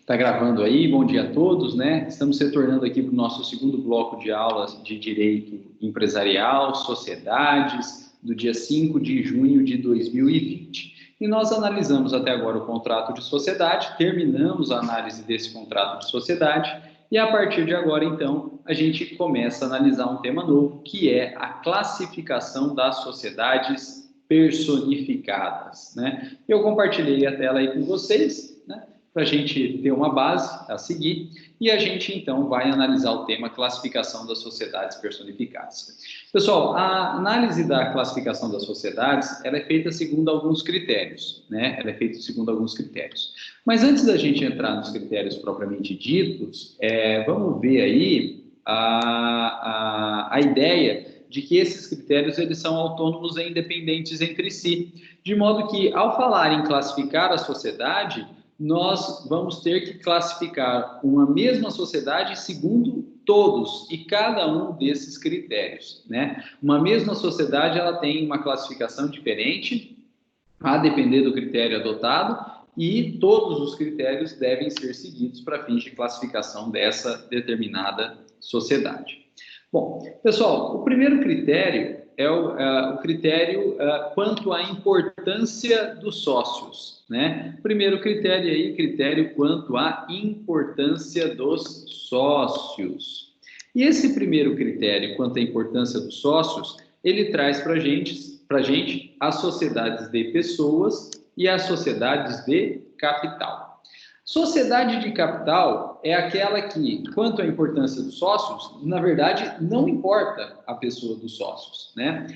Tá gravando aí, bom dia a todos, né? Estamos retornando aqui para o nosso segundo bloco de aulas de Direito Empresarial, Sociedades, do dia 5 de junho de 2020. E nós analisamos até agora o contrato de sociedade, terminamos a análise desse contrato de sociedade, e a partir de agora, então, a gente começa a analisar um tema novo, que é a classificação das sociedades personificadas, né? Eu compartilhei a tela aí com vocês, né, para a gente ter uma base a seguir, e a gente, então, vai analisar o tema classificação das sociedades personificadas. Pessoal, a análise da classificação das sociedades, ela é feita segundo alguns critérios, né? Ela é feita segundo alguns critérios. Mas antes da gente entrar nos critérios propriamente ditos, vamos ver aí a ideia de que esses critérios eles são autônomos e independentes entre si, de modo que, ao falar em classificar a sociedade, nós vamos ter que classificar uma mesma sociedade segundo todos e cada um desses critérios, né? Uma mesma sociedade, ela tem uma classificação diferente, a depender do critério adotado, e todos os critérios devem ser seguidos para fins de classificação dessa determinada sociedade. Bom, pessoal, o primeiro critério é o critério quanto à importância dos sócios, né? Primeiro critério aí, critério quanto à importância dos sócios. E esse primeiro critério quanto à importância dos sócios, ele traz para a gente as sociedades de pessoas e as sociedades de capital. Sociedade de capital é aquela que, quanto à importância dos sócios, na verdade, não importa a pessoa dos sócios, né?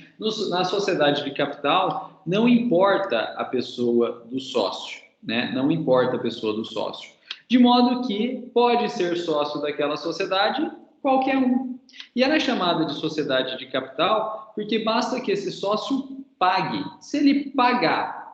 Na sociedade de capital, não importa a pessoa do sócio, né? Não importa a pessoa do sócio. De modo que pode ser sócio daquela sociedade qualquer um. E ela é chamada de sociedade de capital porque basta que esse sócio pague. Se ele pagar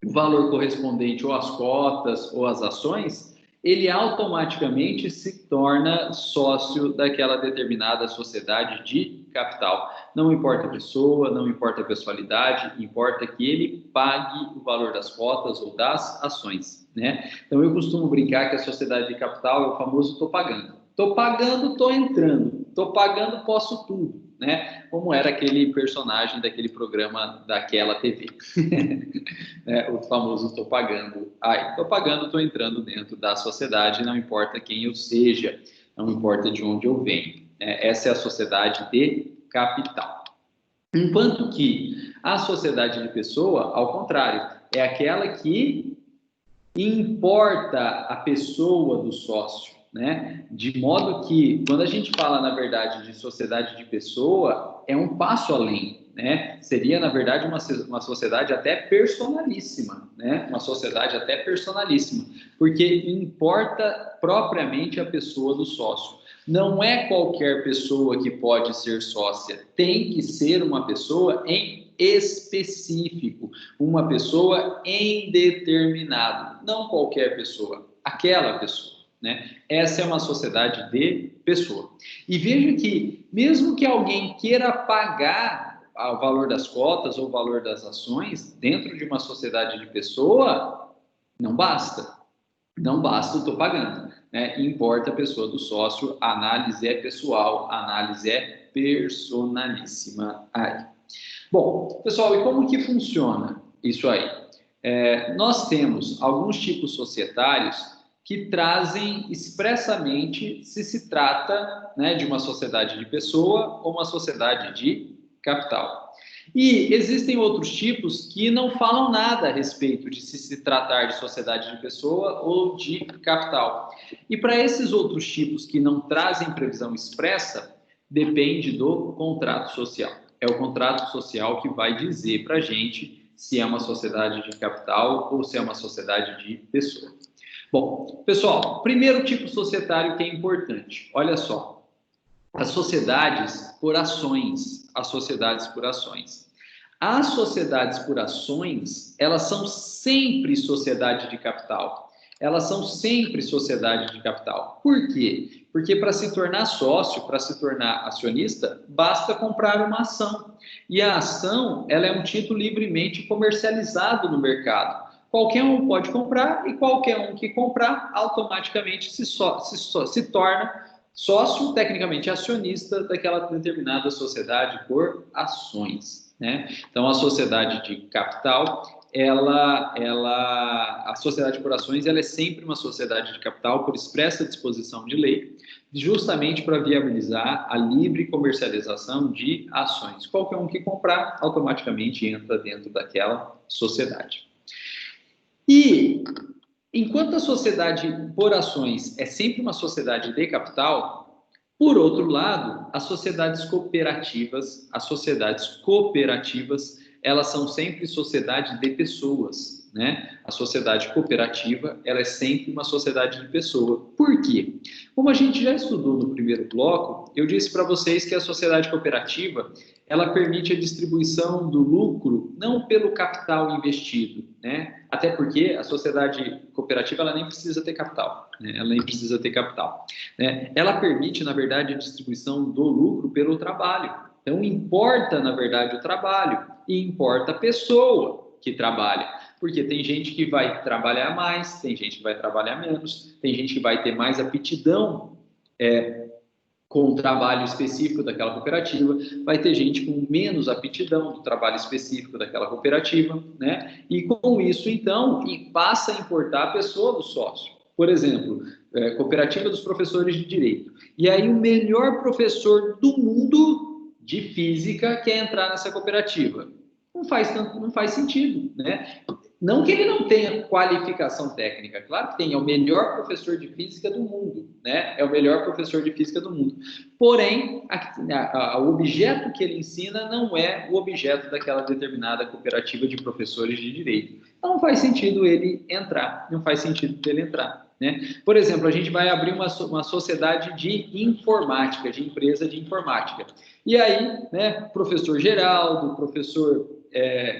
o valor correspondente ou às cotas ou às ações, ele automaticamente se torna sócio daquela determinada sociedade de capital. Não importa a pessoa, não importa a pessoalidade, importa que ele pague o valor das cotas ou das ações, né? Então, eu costumo brincar que a sociedade de capital é o famoso tô pagando. Tô pagando, tô entrando. Tô pagando, posso tudo, né? Como era aquele personagem daquele programa daquela TV. O famoso tô pagando. Tô pagando, tô entrando dentro da sociedade, não importa quem eu seja, não importa de onde eu venho. Essa é a sociedade de capital. Enquanto que a sociedade de pessoa, ao contrário, é aquela que importa a pessoa do sócio, né? De modo que, quando a gente fala, na verdade, de sociedade de pessoa, é um passo além, né? Seria, na verdade, uma sociedade até personalíssima, né? Uma sociedade até personalíssima, porque importa propriamente a pessoa do sócio. Não é qualquer pessoa que pode ser sócia, tem que ser uma pessoa em específico, uma pessoa em determinado, não qualquer pessoa, aquela pessoa, né? Essa é uma sociedade de pessoa. E veja que, mesmo que alguém queira pagar o valor das cotas ou o valor das ações dentro de uma sociedade de pessoa, não basta. Não basta, estou pagando, né? Importa a pessoa do sócio, a análise é pessoal, a análise é personalíssima aí. Bom, pessoal, e como que funciona isso aí? Nós temos alguns tipos societários que trazem expressamente se se trata, né, de uma sociedade de pessoa ou uma sociedade de capital. E existem outros tipos que não falam nada a respeito de se tratar de sociedade de pessoa ou de capital. E para esses outros tipos que não trazem previsão expressa, depende do contrato social. É o contrato social que vai dizer para a gente se é uma sociedade de capital ou se é uma sociedade de pessoa. Bom, pessoal, primeiro tipo societário que é importante. Olha só, as sociedades por ações. As sociedades por ações. As sociedades por ações, elas são sempre sociedade de capital. Elas são sempre sociedade de capital. Por quê? Porque para se tornar sócio, para se tornar acionista, basta comprar uma ação. E a ação, ela é um título livremente comercializado no mercado. Qualquer um pode comprar e qualquer um que comprar automaticamente se torna sócio, tecnicamente acionista daquela determinada sociedade por ações, né? Então, a sociedade de capital, a sociedade por ações, ela é sempre uma sociedade de capital por expressa disposição de lei, justamente para viabilizar a livre comercialização de ações. Qualquer um que comprar, automaticamente entra dentro daquela sociedade. E, enquanto a sociedade por ações é sempre uma sociedade de capital, por outro lado, as sociedades cooperativas, elas são sempre sociedade de pessoas, né? A sociedade cooperativa, ela é sempre uma sociedade de pessoa. Por quê? Como a gente já estudou no primeiro bloco, eu disse para vocês que a sociedade cooperativa, ela permite a distribuição do lucro não pelo capital investido, né? Até porque a sociedade cooperativa, ela nem precisa ter capital, né? Ela nem precisa ter capital, né? Ela permite, na verdade, a distribuição do lucro pelo trabalho. Então, importa, na verdade, o trabalho e importa a pessoa que trabalha. Porque tem gente que vai trabalhar mais, tem gente que vai trabalhar menos, tem gente que vai ter mais aptidão com o trabalho específico daquela cooperativa, vai ter gente com menos aptidão do trabalho específico daquela cooperativa, né? E com isso, então, passa a importar a pessoa do sócio. Por exemplo, cooperativa dos professores de direito. E aí o melhor professor do mundo de física quer entrar nessa cooperativa. Não faz sentido, né? Não que ele não tenha qualificação técnica, claro que tem, é o melhor professor de física do mundo, né? É o melhor professor de física do mundo. Porém, o objeto que ele ensina não é o objeto daquela determinada cooperativa de professores de direito. Então, não faz sentido ele entrar, né? Por exemplo, a gente vai abrir uma sociedade de informática, de empresa de informática. E aí, né, professor Geraldo, professor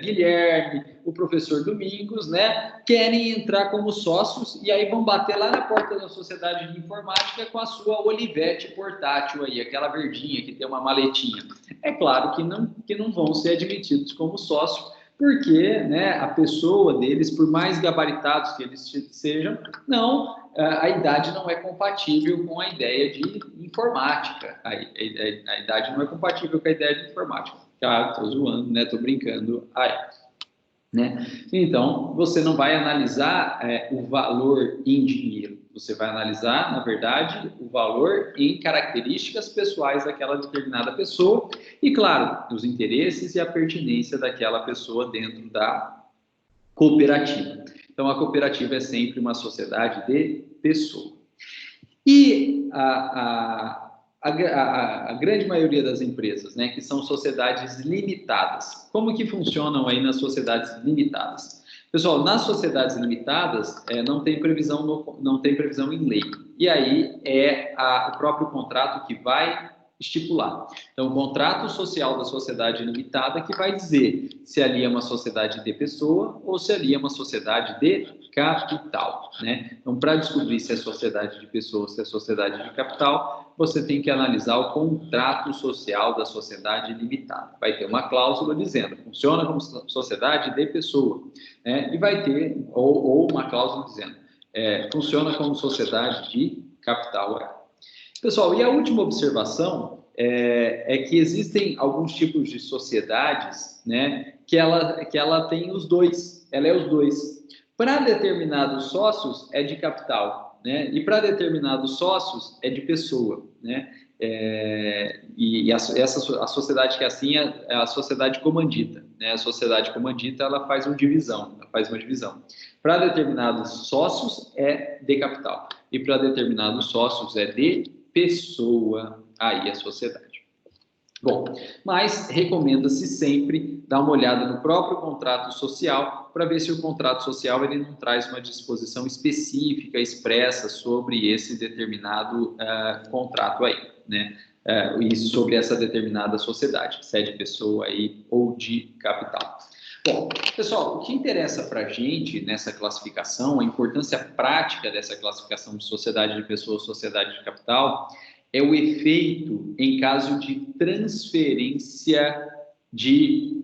Guilherme, o professor Domingos, né, querem entrar como sócios e aí vão bater lá na porta da sociedade de informática com a sua Olivetti portátil aí, aquela verdinha que tem uma maletinha. É claro que não vão ser admitidos como sócio, porque, né, a pessoa deles, por mais gabaritados que eles sejam, a idade não é compatível com a ideia de informática. A idade não é compatível com a ideia de informática. Tá, tô zoando, né? Tô brincando aí, né? Então, você não vai analisar o valor em dinheiro. Você vai analisar, na verdade, o valor em características pessoais daquela determinada pessoa e, claro, os interesses e a pertinência daquela pessoa dentro da cooperativa. Então, a cooperativa é sempre uma sociedade de pessoa. E a grande maioria das empresas, né, que são sociedades limitadas. Como que funcionam aí nas sociedades limitadas? Pessoal, nas sociedades limitadas não tem previsão em lei. E aí o próprio contrato que vai estipular. Então, o contrato social da sociedade limitada que vai dizer se ali é uma sociedade de pessoa ou se ali é uma sociedade de capital, né? Então, para descobrir se é sociedade de pessoa ou se é sociedade de capital, você tem que analisar o contrato social da sociedade limitada. Vai ter uma cláusula dizendo, funciona como sociedade de pessoa, né? E vai ter, ou uma cláusula dizendo, funciona como sociedade de capital. Pessoal, e a última observação é que existem alguns tipos de sociedades, né, que ela tem os dois, ela é os dois. Para determinados sócios é de capital, né, e para determinados sócios é de pessoa, né, a sociedade que é assim é a sociedade comandita, né, a sociedade comandita ela faz uma divisão. Para determinados sócios é de capital e para determinados sócios é de pessoa, aí a sociedade. Bom, mas recomenda-se sempre dar uma olhada no próprio contrato social para ver se o contrato social ele não traz uma disposição específica, expressa sobre esse determinado contrato aí, né? E sobre essa determinada sociedade, se é de pessoa aí ou de capital. Bom, pessoal, o que interessa para a gente nessa classificação, a importância prática dessa classificação de sociedade de pessoa, sociedade de capital, é o efeito em caso de transferência de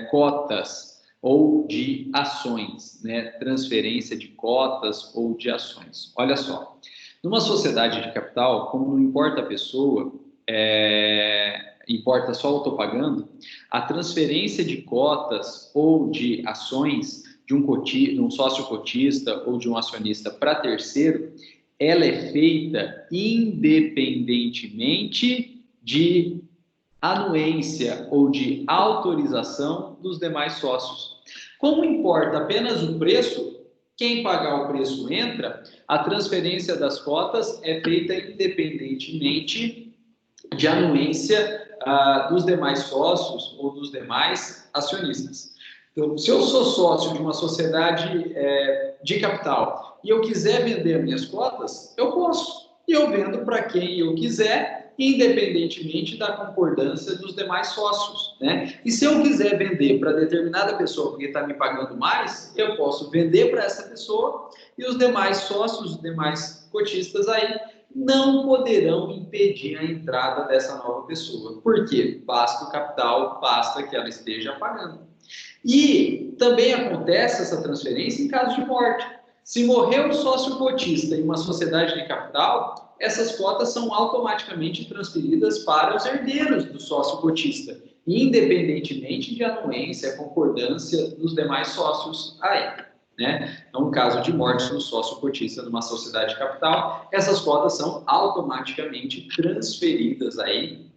cotas ou de ações, né? Transferência de cotas ou de ações. Olha só, numa sociedade de capital, como não importa a pessoa, importa só o tô pagando, a transferência de cotas ou de ações de um sócio cotista ou de um acionista para terceiro, ela é feita independentemente de anuência ou de autorização dos demais sócios. Como importa apenas o preço, quem pagar o preço entra, a transferência das cotas é feita independentemente de anuência dos demais sócios ou dos demais acionistas. Então, se eu sou sócio de uma sociedade de capital e eu quiser vender minhas cotas, eu posso. E eu vendo para quem eu quiser, independentemente da concordância dos demais sócios, né? E se eu quiser vender para determinada pessoa porque está me pagando mais, eu posso vender para essa pessoa e os demais sócios, os demais cotistas aí, não poderão impedir a entrada dessa nova pessoa. Por quê? Basta o capital, basta que ela esteja pagando. E também acontece essa transferência em caso de morte. Se morrer um sócio cotista em uma sociedade de capital, essas cotas são automaticamente transferidas para os herdeiros do sócio cotista, independentemente de anuência, concordância dos demais sócios aí, né? Então, no caso de morte do sócio cotista numa sociedade de capital, essas cotas são automaticamente transferidas aí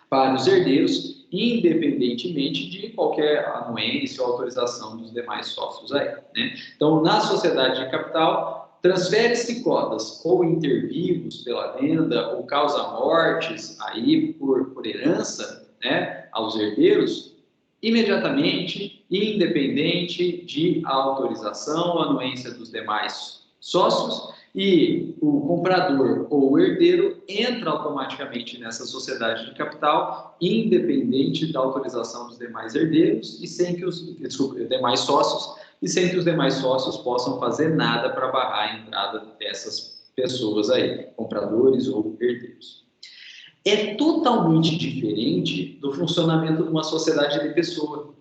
para os herdeiros, independentemente de qualquer anuência ou autorização dos demais sócios aí, né? Então, na sociedade de capital, transfere-se cotas ou intervivos pela venda ou causa-mortes aí por herança, né, aos herdeiros, imediatamente, independente de autorização ou anuência dos demais sócios, e o comprador ou o herdeiro entra automaticamente nessa sociedade de capital, independente da autorização dos demais herdeiros e sem que os demais sócios, e sem que os demais sócios possam fazer nada para barrar a entrada dessas pessoas aí, compradores ou herdeiros. É totalmente diferente do funcionamento de uma sociedade de pessoa.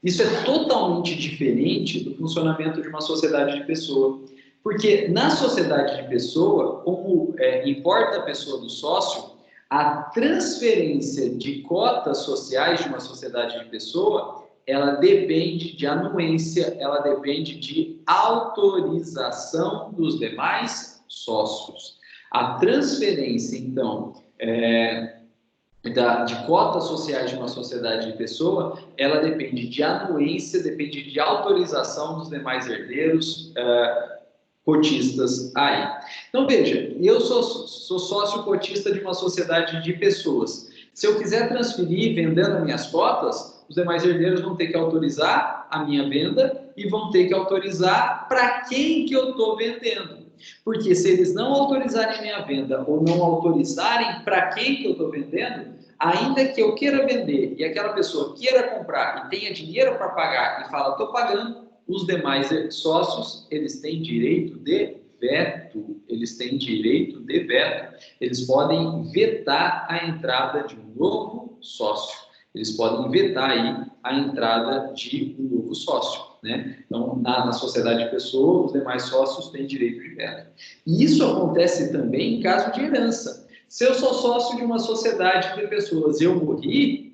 Isso é totalmente diferente do funcionamento de uma sociedade de pessoa. Porque na sociedade de pessoa, como importa a pessoa do sócio, a transferência de cotas sociais de uma sociedade de pessoa, ela depende de anuência, ela depende de autorização dos demais sócios. A transferência, então, de cotas sociais de uma sociedade de pessoa, ela depende de anuência, depende de autorização dos demais herdeiros, cotistas aí. Então, veja, eu sou sócio cotista de uma sociedade de pessoas. Se eu quiser transferir vendendo minhas cotas, os demais herdeiros vão ter que autorizar a minha venda e vão ter que autorizar para quem que eu estou vendendo. Porque se eles não autorizarem a minha venda ou não autorizarem para quem que eu estou vendendo, ainda que eu queira vender e aquela pessoa queira comprar e tenha dinheiro para pagar e fala, estou pagando, os demais sócios, eles têm direito de veto, eles podem vetar a entrada de um novo sócio, eles podem vetar aí a entrada de um novo sócio, né? Então, na sociedade de pessoa, os demais sócios têm direito de veto. E isso acontece também em caso de herança. Se eu sou sócio de uma sociedade de pessoas e eu morri,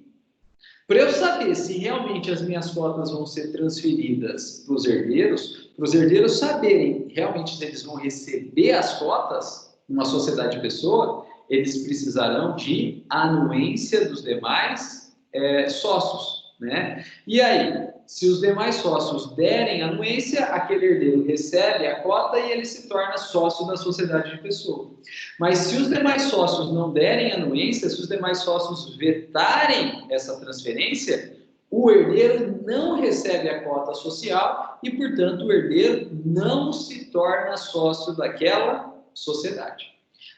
para eu saber se realmente as minhas cotas vão ser transferidas para os herdeiros saberem realmente se eles vão receber as cotas numa sociedade de pessoa, eles precisarão de anuência dos demais sócios, né? E aí, se os demais sócios derem anuência, aquele herdeiro recebe a cota e ele se torna sócio da sociedade de pessoa. Mas se os demais sócios não derem anuência, se os demais sócios vetarem essa transferência, o herdeiro não recebe a cota social e, portanto, o herdeiro não se torna sócio daquela sociedade.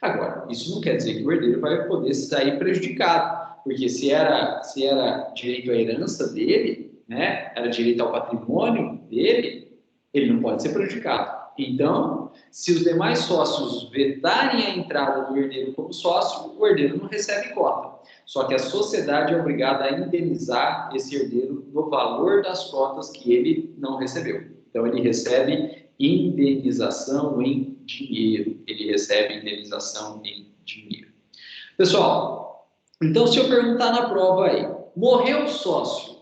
Agora, isso não quer dizer que o herdeiro vai poder sair prejudicado, porque se era direito à herança dele, né, era direito ao patrimônio dele, ele não pode ser prejudicado. Então, se os demais sócios vetarem a entrada do herdeiro como sócio, o herdeiro não recebe cota. Só que a sociedade é obrigada a indenizar esse herdeiro no valor das cotas que ele não recebeu. Então, ele recebe indenização em dinheiro. Ele recebe indenização em dinheiro. Pessoal, então se eu perguntar na prova aí, morreu o sócio,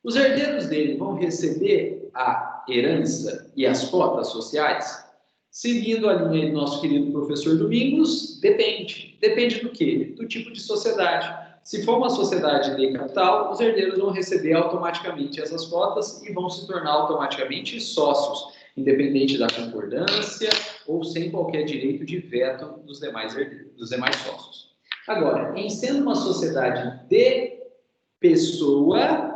os herdeiros dele vão receber a herança e as cotas sociais? Seguindo a linha do nosso querido professor Domingos, depende. Depende do quê? Do tipo de sociedade. Se for uma sociedade de capital, os herdeiros vão receber automaticamente essas cotas e vão se tornar automaticamente sócios, independente da concordância ou sem qualquer direito de veto dos demais herdeiros, dos demais sócios. Agora, em sendo uma sociedade de pessoa,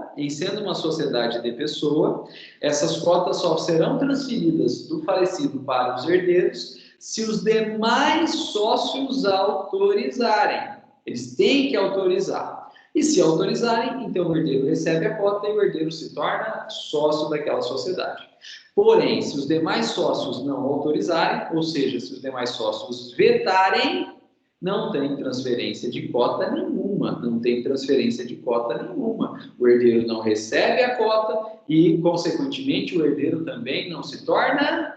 essas cotas só serão transferidas do falecido para os herdeiros se os demais sócios autorizarem. Eles têm que autorizar. E se autorizarem, então o herdeiro recebe a cota e o herdeiro se torna sócio daquela sociedade. Porém, se os demais sócios não autorizarem, ou seja, se os demais sócios vetarem, não tem transferência de cota nenhuma, O herdeiro não recebe a cota e, consequentemente, o herdeiro também não se torna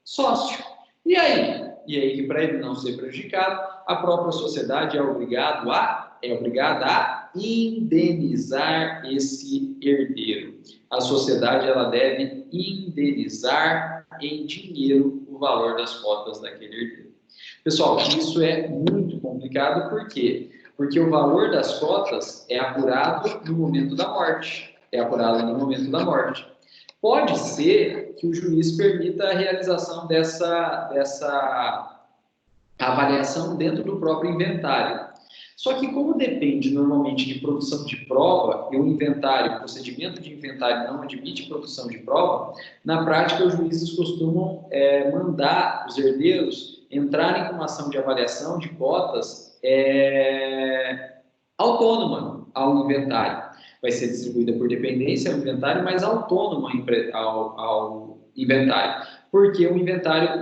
sócio. E aí? Que para ele não ser prejudicado, a própria sociedade é obrigada a indenizar esse herdeiro. A sociedade ela deve indenizar em dinheiro o valor das cotas daquele herdeiro. Pessoal, isso é muito complicado, por quê? Porque o valor das cotas é apurado no momento da morte. Pode ser que o juiz permita a realização dessa avaliação dentro do próprio inventário. Só que como depende normalmente de produção de prova, e o procedimento de inventário não admite produção de prova, na prática os juízes costumam mandar os herdeiros entrarem com uma ação de avaliação de cotas autônoma ao inventário. Vai ser distribuída por dependência ao inventário, mas autônoma ao inventário. Porque o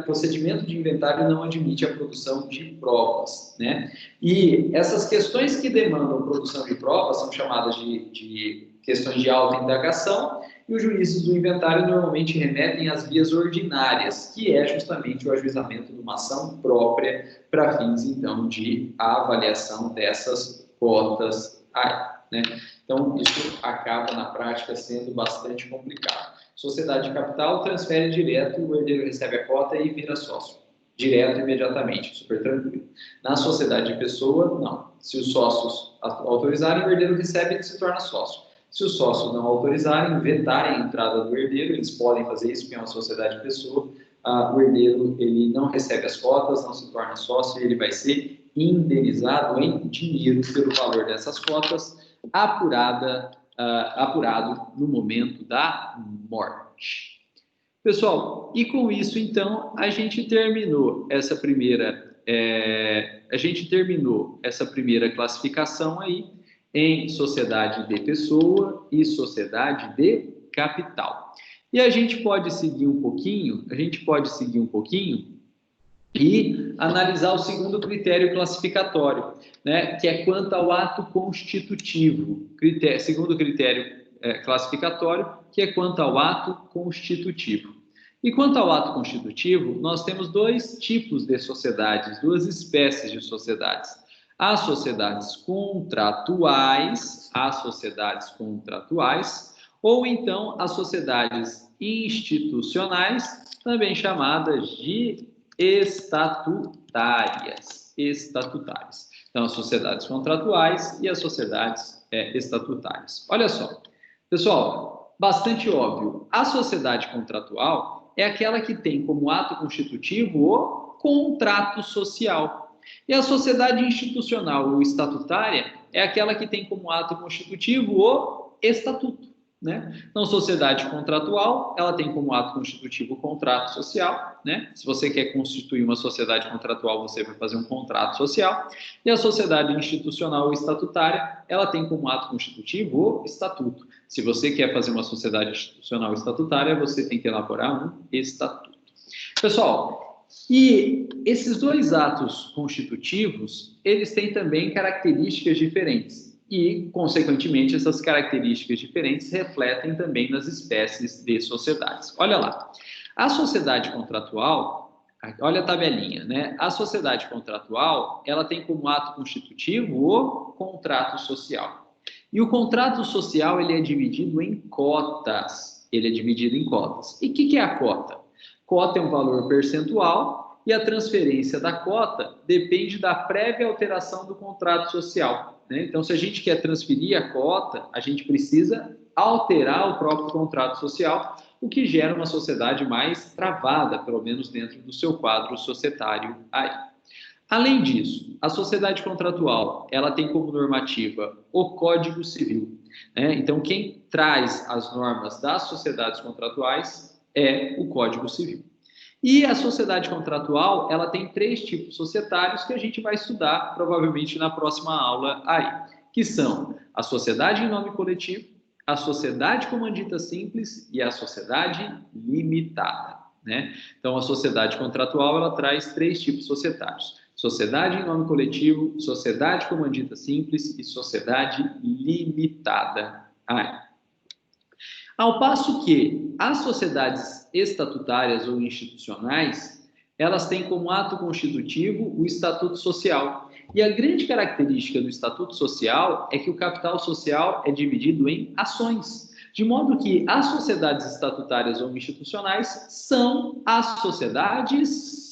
procedimento de inventário não admite a produção de provas, né? E essas questões que demandam produção de provas são chamadas de questões de alta indagação, e os juízes do inventário normalmente remetem às vias ordinárias, que é justamente o ajuizamento de uma ação própria para fins, então, de avaliação dessas cotas aí, né? Então, isso acaba, na prática, sendo bastante complicado. Sociedade de capital transfere direto, o herdeiro recebe a cota e vira sócio. Direto, imediatamente, super tranquilo. Na sociedade de pessoa, não. Se os sócios autorizarem, o herdeiro recebe e se torna sócio. Se os sócios não autorizarem, vetarem a entrada do herdeiro, eles podem fazer isso, porque é uma sociedade de pessoa, o herdeiro ele não recebe as cotas, não se torna sócio e ele vai ser indenizado em dinheiro pelo valor dessas cotas, apurado no momento da morte. Pessoal, e com isso, então, a gente terminou essa primeira classificação aí em sociedade de pessoa e sociedade de capital. E a gente pode seguir um pouquinho e analisar o segundo critério classificatório, né, que é quanto ao ato constitutivo. Segundo critério classificatório, que é quanto ao ato constitutivo. E quanto ao ato constitutivo, nós temos dois tipos de sociedades, duas espécies de sociedades. As sociedades contratuais, ou então as sociedades institucionais, também chamadas de estatutárias. Então, as sociedades contratuais e as sociedades estatutárias. Olha só, pessoal, bastante óbvio. A sociedade contratual é aquela que tem como ato constitutivo o contrato social. E a sociedade institucional ou estatutária é aquela que tem como ato constitutivo o estatuto, né? Então, sociedade contratual, ela tem como ato constitutivo o contrato social, né? Se você quer constituir uma sociedade contratual, você vai fazer um contrato social. E a sociedade institucional ou estatutária, ela tem como ato constitutivo o estatuto. Se você quer fazer uma sociedade institucional ou estatutária, você tem que elaborar um estatuto. Pessoal, E esses dois atos constitutivos, eles têm também características diferentes. E, consequentemente, essas características diferentes refletem também nas espécies de sociedades. Olha lá, a sociedade contratual, olha a tabelinha, né? A sociedade contratual, ela tem como ato constitutivo o contrato social. E o contrato social, ele é dividido em cotas. Ele é dividido em cotas. E o que é a cota? Cota é um valor percentual e a transferência da cota depende da prévia alteração do contrato social, né? Então, se a gente quer transferir a cota, a gente precisa alterar o próprio contrato social, o que gera uma sociedade mais travada, pelo menos dentro do seu quadro societário aí. Além disso, a sociedade contratual, ela tem como normativa o Código Civil, né? Então, quem traz as normas das sociedades contratuais é o Código Civil. E a sociedade contratual, ela tem 3 tipos societários que a gente vai estudar provavelmente na próxima aula aí, que são a sociedade em nome coletivo, a sociedade comandita simples e a sociedade limitada, né? Então, a sociedade contratual, ela traz 3 tipos societários: sociedade em nome coletivo, sociedade comandita simples e sociedade limitada. Ao passo que as sociedades estatutárias ou institucionais, elas têm como ato constitutivo o estatuto social. E a grande característica do estatuto social é que o capital social é dividido em ações, de modo que as sociedades estatutárias ou institucionais são as sociedades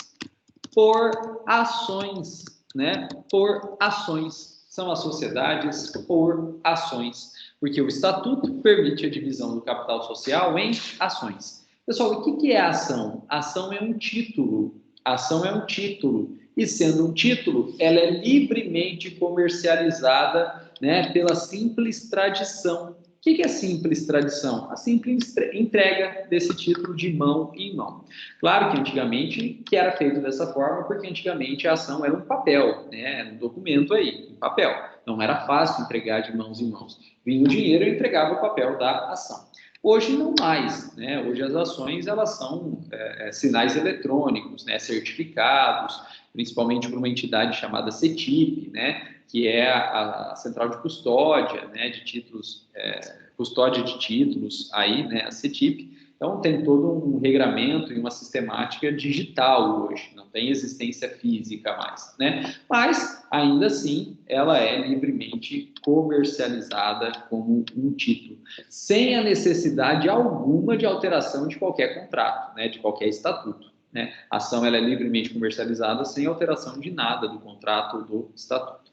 por ações, né? Por ações. São as sociedades por ações, porque o estatuto permite a divisão do capital social em ações. Pessoal, o que é a ação? A ação é um título. A ação é um título. E sendo um título, ela é livremente comercializada, né, pela simples tradição. O que é simples tradição? A simples entrega desse título de mão em mão. Claro que antigamente que era feito dessa forma, porque antigamente a ação era um papel, né? Era um documento aí, um papel. Não era fácil entregar de mãos em mãos. Vinha o dinheiro e entregava o papel da ação. Hoje não mais, né? Hoje as ações, elas são sinais eletrônicos, né? Certificados, principalmente por uma entidade chamada CETIP, né? Que é a central de custódia, né? De títulos, custódia de títulos aí, né? A CETIP. Então, tem todo um regramento e uma sistemática digital hoje, não tem existência física mais, né? Mas, ainda assim, ela é livremente comercializada como um título, sem a necessidade alguma de alteração de qualquer contrato, né? De qualquer estatuto, né? A ação ela é livremente comercializada sem alteração de nada do contrato ou do estatuto.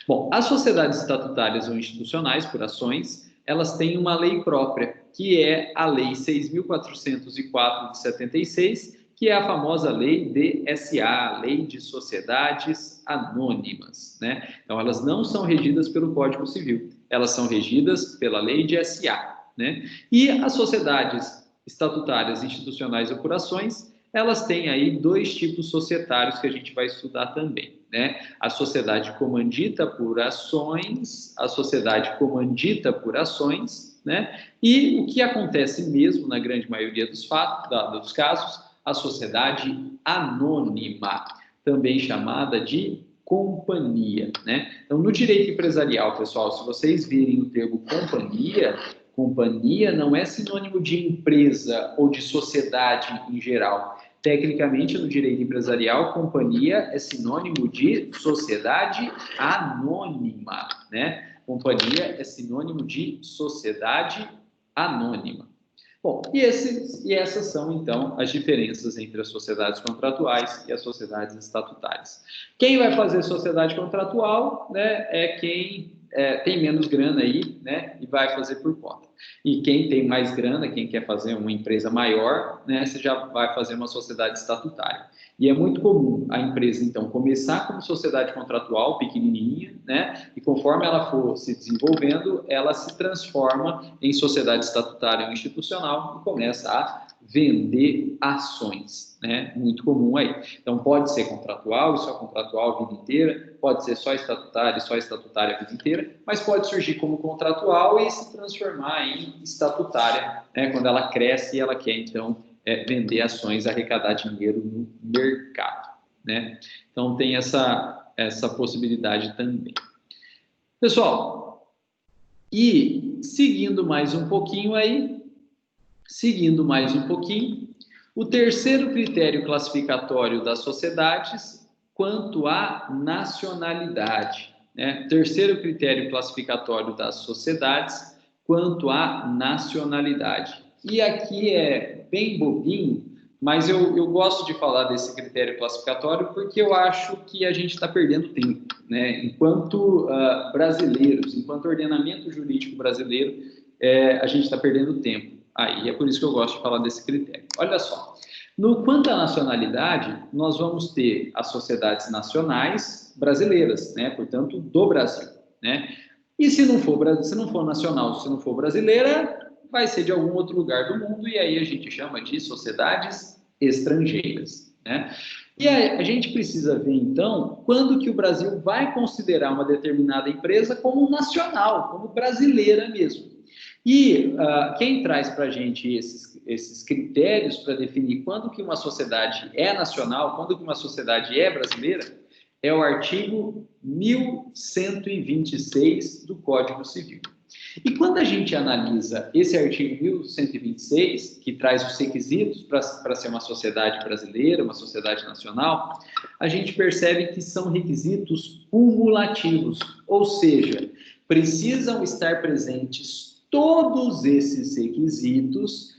Bom, as sociedades estatutárias ou institucionais por ações, elas têm uma lei própria, que é a Lei 6.404 de 76, que é a famosa Lei DSA, Lei de Sociedades Anônimas, né? Então, elas não são regidas pelo Código Civil, elas são regidas pela Lei DSA, né? E as sociedades estatutárias, institucionais ou por ações, elas têm aí 2 tipos societários que a gente vai estudar também, né? A sociedade comandita por ações, a sociedade comandita por ações, né? E o que acontece mesmo na grande maioria dos casos, a sociedade anônima, também chamada de companhia, né? Então, no direito empresarial, pessoal, se vocês virem o termo companhia, companhia não é sinônimo de empresa ou de sociedade em geral. Tecnicamente, no direito empresarial, companhia é sinônimo de sociedade anônima, né? Companhia é sinônimo de sociedade anônima. Bom, e essas são, então, as diferenças entre as sociedades contratuais e as sociedades estatutárias. Quem vai fazer sociedade contratual, né, é quem tem menos grana aí, né, e vai fazer por conta. E quem tem mais grana, quem quer fazer uma empresa maior, né, você já vai fazer uma sociedade estatutária. E é muito comum a empresa, então, começar como sociedade contratual, pequenininha, né, e conforme ela for se desenvolvendo, ela se transforma em sociedade estatutária ou institucional e começa a vender ações, né? Muito comum aí. Então, pode ser contratual e só contratual a vida inteira, pode ser só estatutário e só estatutária a vida inteira, mas pode surgir como contratual e se transformar em estatutária, né? Quando ela cresce e ela quer, então, vender ações, arrecadar dinheiro no mercado, né? Então, tem essa possibilidade também. Pessoal, e seguindo mais um pouquinho aí, o terceiro critério classificatório das sociedades quanto à nacionalidade, né? Terceiro critério classificatório das sociedades quanto à nacionalidade. E aqui é bem bobinho, mas eu gosto de falar desse critério classificatório porque eu acho que a gente está perdendo tempo, né? Enquanto brasileiros, enquanto ordenamento jurídico brasileiro, a gente está perdendo tempo. Aí é por isso que eu gosto de falar desse critério. Olha só, quanto à nacionalidade, nós vamos ter as sociedades nacionais brasileiras, né? Portanto, do Brasil, né? E se não for nacional, se não for brasileira, vai ser de algum outro lugar do mundo, e aí a gente chama de sociedades estrangeiras, né? E a gente precisa ver, então, quando que o Brasil vai considerar uma determinada empresa como nacional, como brasileira mesmo. E quem traz para a gente esses critérios para definir quando que uma sociedade é nacional, quando que uma sociedade é brasileira, é o artigo 1126 do Código Civil. E quando a gente analisa esse artigo 1126, que traz os requisitos para ser uma sociedade brasileira, uma sociedade nacional, a gente percebe que são requisitos cumulativos, ou seja, precisam estar presentes todos esses requisitos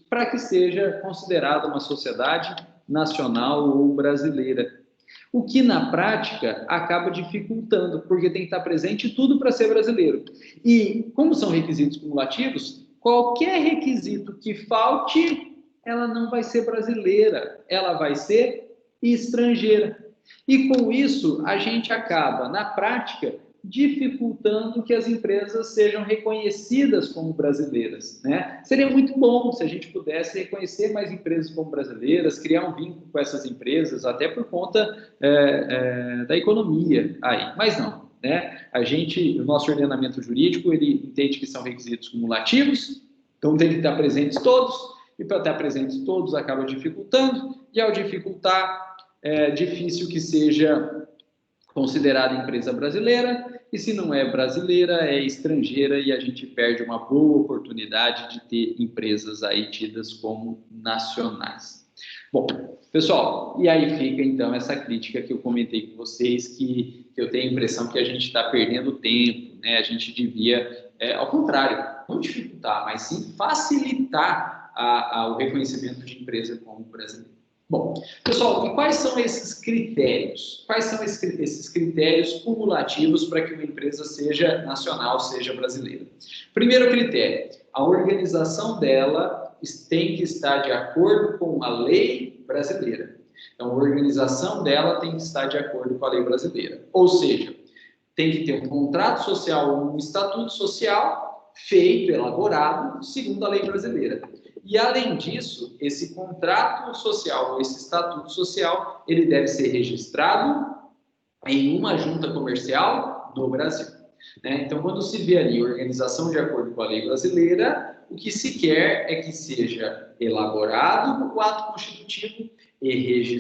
para que seja considerada uma sociedade nacional ou brasileira. O que, na prática, acaba dificultando, porque tem que estar presente tudo para ser brasileiro. E, como são requisitos cumulativos, qualquer requisito que falte, ela não vai ser brasileira, ela vai ser estrangeira. E, com isso, a gente acaba, na prática, dificultando que as empresas sejam reconhecidas como brasileiras, né? Seria muito bom se a gente pudesse reconhecer mais empresas como brasileiras, criar um vínculo com essas empresas, até por conta da economia aí, mas não, né? O nosso ordenamento jurídico, ele entende que são requisitos cumulativos, então tem que estar presentes todos, e para estar presentes todos acaba dificultando, e ao dificultar, é difícil que seja considerada empresa brasileira, e se não é brasileira, é estrangeira, e a gente perde uma boa oportunidade de ter empresas aí tidas como nacionais. Bom, pessoal, e aí fica então essa crítica que eu comentei com vocês, que eu tenho a impressão que a gente está perdendo tempo, né? A gente devia, ao contrário, não dificultar, mas sim facilitar o reconhecimento de empresa como brasileira. Bom, pessoal, e quais são esses critérios? Quais são esses critérios cumulativos para que uma empresa seja nacional, seja brasileira? Primeiro critério, a organização dela tem que estar de acordo com a lei brasileira. Então, a organização dela tem que estar de acordo com a lei brasileira. Ou seja, tem que ter um contrato social, um estatuto social feito, elaborado, segundo a lei brasileira. E, além disso, esse contrato social, ou esse estatuto social, ele deve ser registrado em uma junta comercial do Brasil, né? Então, quando se vê ali organização de acordo com a lei brasileira, o que se quer é que seja elaborado o ato constitutivo,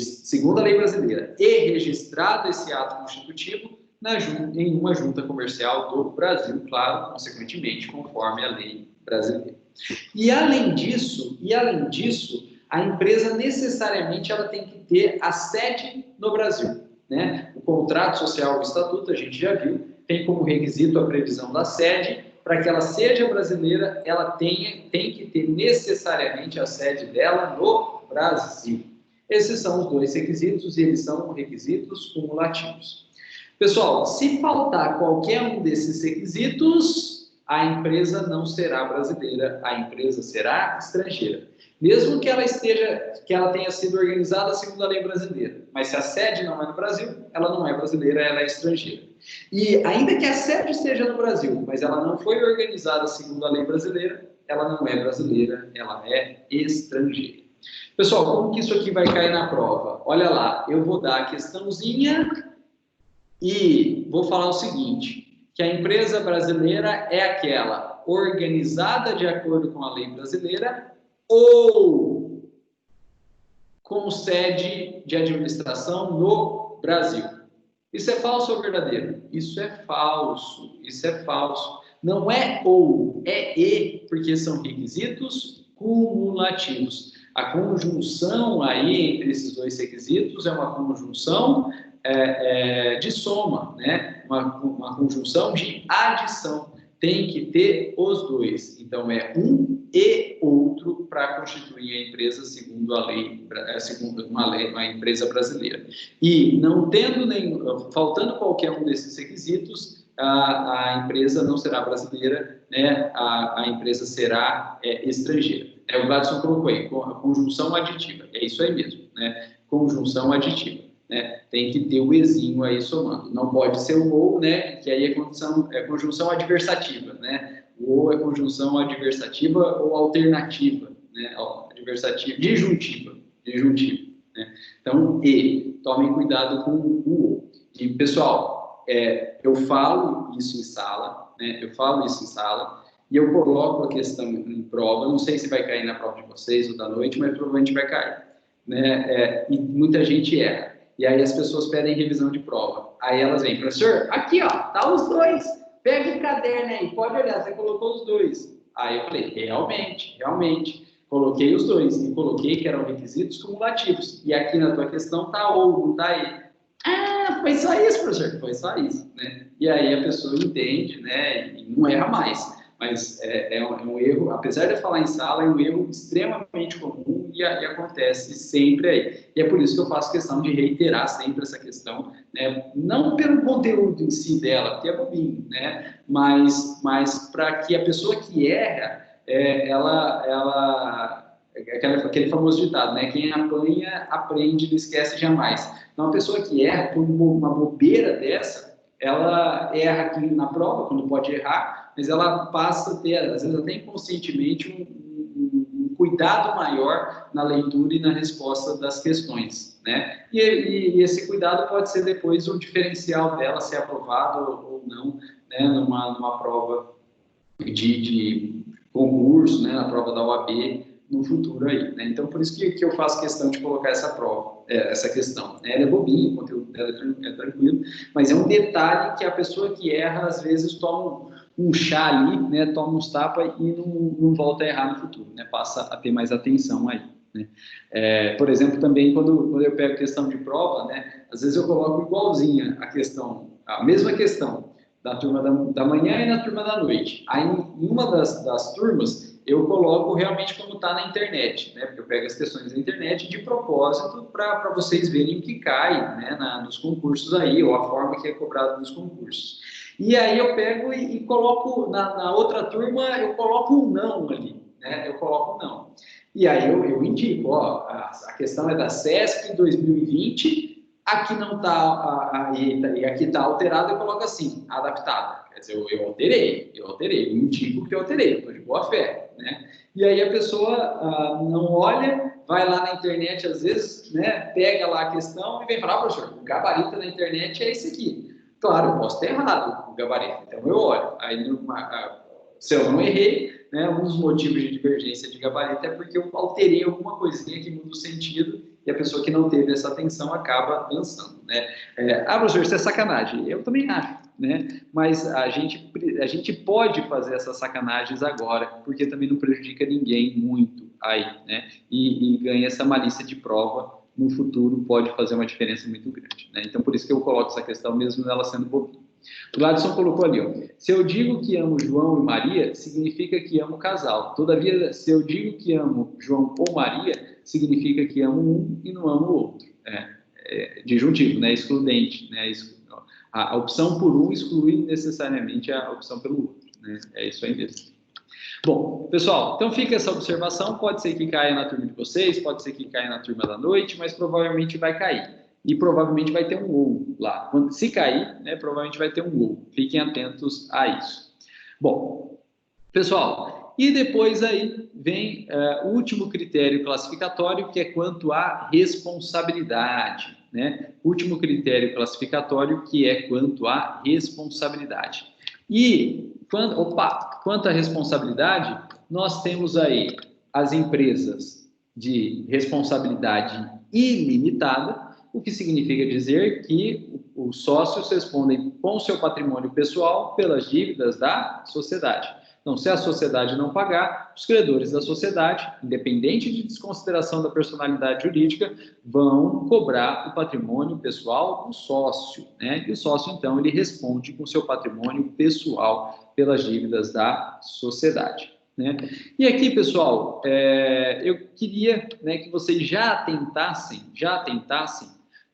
segundo a lei brasileira, e registrado esse ato constitutivo em uma junta comercial do Brasil, claro, consequentemente, conforme a lei brasileira. E além disso, a empresa necessariamente ela tem que ter a sede no Brasil, né? O contrato social, o estatuto, a gente já viu, tem como requisito a previsão da sede. Para que ela seja brasileira, ela tem que ter necessariamente a sede dela no Brasil. Esses são os dois requisitos e eles são requisitos cumulativos. Pessoal, se faltar qualquer um desses requisitos, a empresa não será brasileira, a empresa será estrangeira. Mesmo que ela tenha sido organizada segundo a lei brasileira, mas se a sede não é no Brasil, ela não é brasileira, ela é estrangeira. E ainda que a sede esteja no Brasil, mas ela não foi organizada segundo a lei brasileira, ela não é brasileira, ela é estrangeira. Pessoal, como que isso aqui vai cair na prova? Olha lá, eu vou dar a questãozinha e vou falar o seguinte, que a empresa brasileira é aquela organizada de acordo com a lei brasileira ou com sede de administração no Brasil. Isso é falso ou verdadeiro? Isso é falso, isso é falso. Não é ou, é e, porque são requisitos cumulativos. A conjunção aí entre esses dois requisitos é uma conjunção de soma, né? Uma conjunção de adição. Tem que ter os dois. Então, é um e outro para constituir a empresa segundo a lei, segundo uma empresa brasileira. E não tendo faltando qualquer um desses requisitos, a empresa não será brasileira, né? A empresa será estrangeira. O Gladson colocou aí, a conjunção aditiva. É isso aí mesmo, né? Conjunção aditiva. Né? Tem que ter o ezinho aí somando. Não pode ser o ou, né? Que aí é conjunção adversativa, né? O ou é conjunção adversativa ou alternativa, né? Adversativa, disjuntiva, né? Então, tomem cuidado com o ou. E, pessoal, eu falo isso em sala, né? Eu falo isso em sala e eu coloco a questão em prova. Não sei se vai cair na prova de vocês ou da noite, mas provavelmente vai cair, né? E muita gente erra. E aí as pessoas pedem revisão de prova. Aí elas vêm, professor, aqui ó, tá os dois. Pega o caderno aí, pode olhar, você colocou os dois. Aí eu falei, realmente. Coloquei os dois. E coloquei que eram requisitos cumulativos. E aqui na tua questão tá ou, não tá aí. Ah, foi só isso, professor. Foi só isso, né? E aí a pessoa entende, né? E não erra mais. Mas é um erro, apesar de eu falar em sala, é um erro extremamente comum e acontece sempre aí. E é por isso que eu faço questão de reiterar sempre essa questão, né? Não pelo conteúdo em si dela, porque é bobinho, né? Mas para que a pessoa que erra, aquele famoso ditado, né? Quem apanha, aprende, não esquece jamais. Então, a pessoa que erra por uma bobeira dessa, ela erra aqui na prova, quando pode errar, mas ela passa a ter, às vezes até inconscientemente, um cuidado maior na leitura e na resposta das questões, né? E esse cuidado pode ser depois o diferencial dela ser aprovado ou não, né? Numa prova de concurso, né? Na prova da OAB no futuro aí, né? Então, por isso que eu faço questão de colocar essa prova, essa questão. Né? Ela é bobinha, o conteúdo dela é tranquilo, mas é um detalhe que a pessoa que erra, às vezes, toma um chá ali, né? Toma uns tapas e não volta a errar no futuro, né? Passa a ter mais atenção aí. Né? Por exemplo, também quando eu pego questão de prova, né? Às vezes eu coloco igualzinha a mesma questão da turma da manhã e na turma da noite. Aí, em uma das turmas, eu coloco realmente como está na internet, né? Porque eu pego as questões da internet de propósito para vocês verem o que cai, né? Nos concursos aí, ou a forma que é cobrada nos concursos. E aí eu pego e coloco, na outra turma, eu coloco um não ali, né? Eu coloco um não. E aí eu indico, ó, a questão é da CESP 2020, aqui não está, e aqui está alterado, eu coloco assim, adaptada. Quer dizer, eu alterei, eu indico que eu alterei, eu estou de boa fé, né? E aí a pessoa não olha, vai lá na internet, às vezes, né, pega lá a questão e vem falar, professor, o gabarito na internet é esse aqui. Claro, eu posso ter errado o gabarito, então eu olho. Aí, se eu não errei, né, um dos motivos de divergência de gabarito é porque eu alterei alguma coisinha que muda o sentido e a pessoa que não teve essa atenção acaba dançando, né? Professor, isso é sacanagem. Eu também acho, né? Mas a gente pode fazer essas sacanagens agora, porque também não prejudica ninguém muito aí, né? E ganha essa malícia de prova no futuro pode fazer uma diferença muito grande, né? Então, por isso que eu coloco essa questão, mesmo ela sendo bobinha. O Gladson colocou ali, ó, se eu digo que amo João e Maria, significa que amo o casal. Todavia, se eu digo que amo João ou Maria, significa que amo um e não amo o outro. Disjuntivo, né? Excludente, né? A opção por um exclui necessariamente a opção pelo outro, né? É isso aí mesmo. Bom, pessoal, então fica essa observação, pode ser que caia na turma de vocês, pode ser que caia na turma da noite, mas provavelmente vai cair. E provavelmente vai ter um ou lá. Se cair, né, provavelmente vai ter um ou. Fiquem atentos a isso. Bom, pessoal, e depois aí vem o último critério classificatório, que é quanto à responsabilidade, né? Último critério classificatório, que é quanto à responsabilidade. E quanto à responsabilidade, nós temos aí as empresas de responsabilidade ilimitada, o que significa dizer que os sócios respondem com o seu patrimônio pessoal pelas dívidas da sociedade. Então, se a sociedade não pagar, os credores da sociedade, independente de desconsideração da personalidade jurídica, vão cobrar o patrimônio pessoal do sócio, né? E o sócio, então, ele responde com o seu patrimônio pessoal pelas dívidas da sociedade, né? E aqui, pessoal, eu queria, né, que vocês já atentassem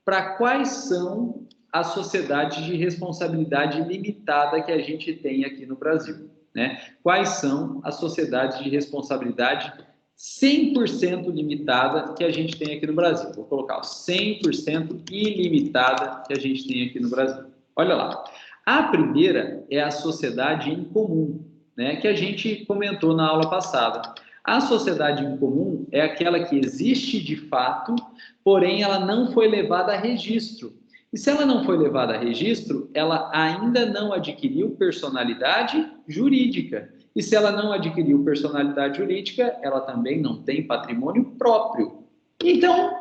para quais são as sociedades de responsabilidade limitada que a gente tem aqui no Brasil, né? Quais são as sociedades de responsabilidade 100% limitada que a gente tem aqui no Brasil? Vou colocar 100% ilimitada que a gente tem aqui no Brasil. Olha lá. A primeira é a sociedade em comum, né, que a gente comentou na aula passada. A sociedade em comum é aquela que existe de fato, porém ela não foi levada a registro. E se ela não foi levada a registro, ela ainda não adquiriu personalidade jurídica. E se ela não adquiriu personalidade jurídica, ela também não tem patrimônio próprio. Então,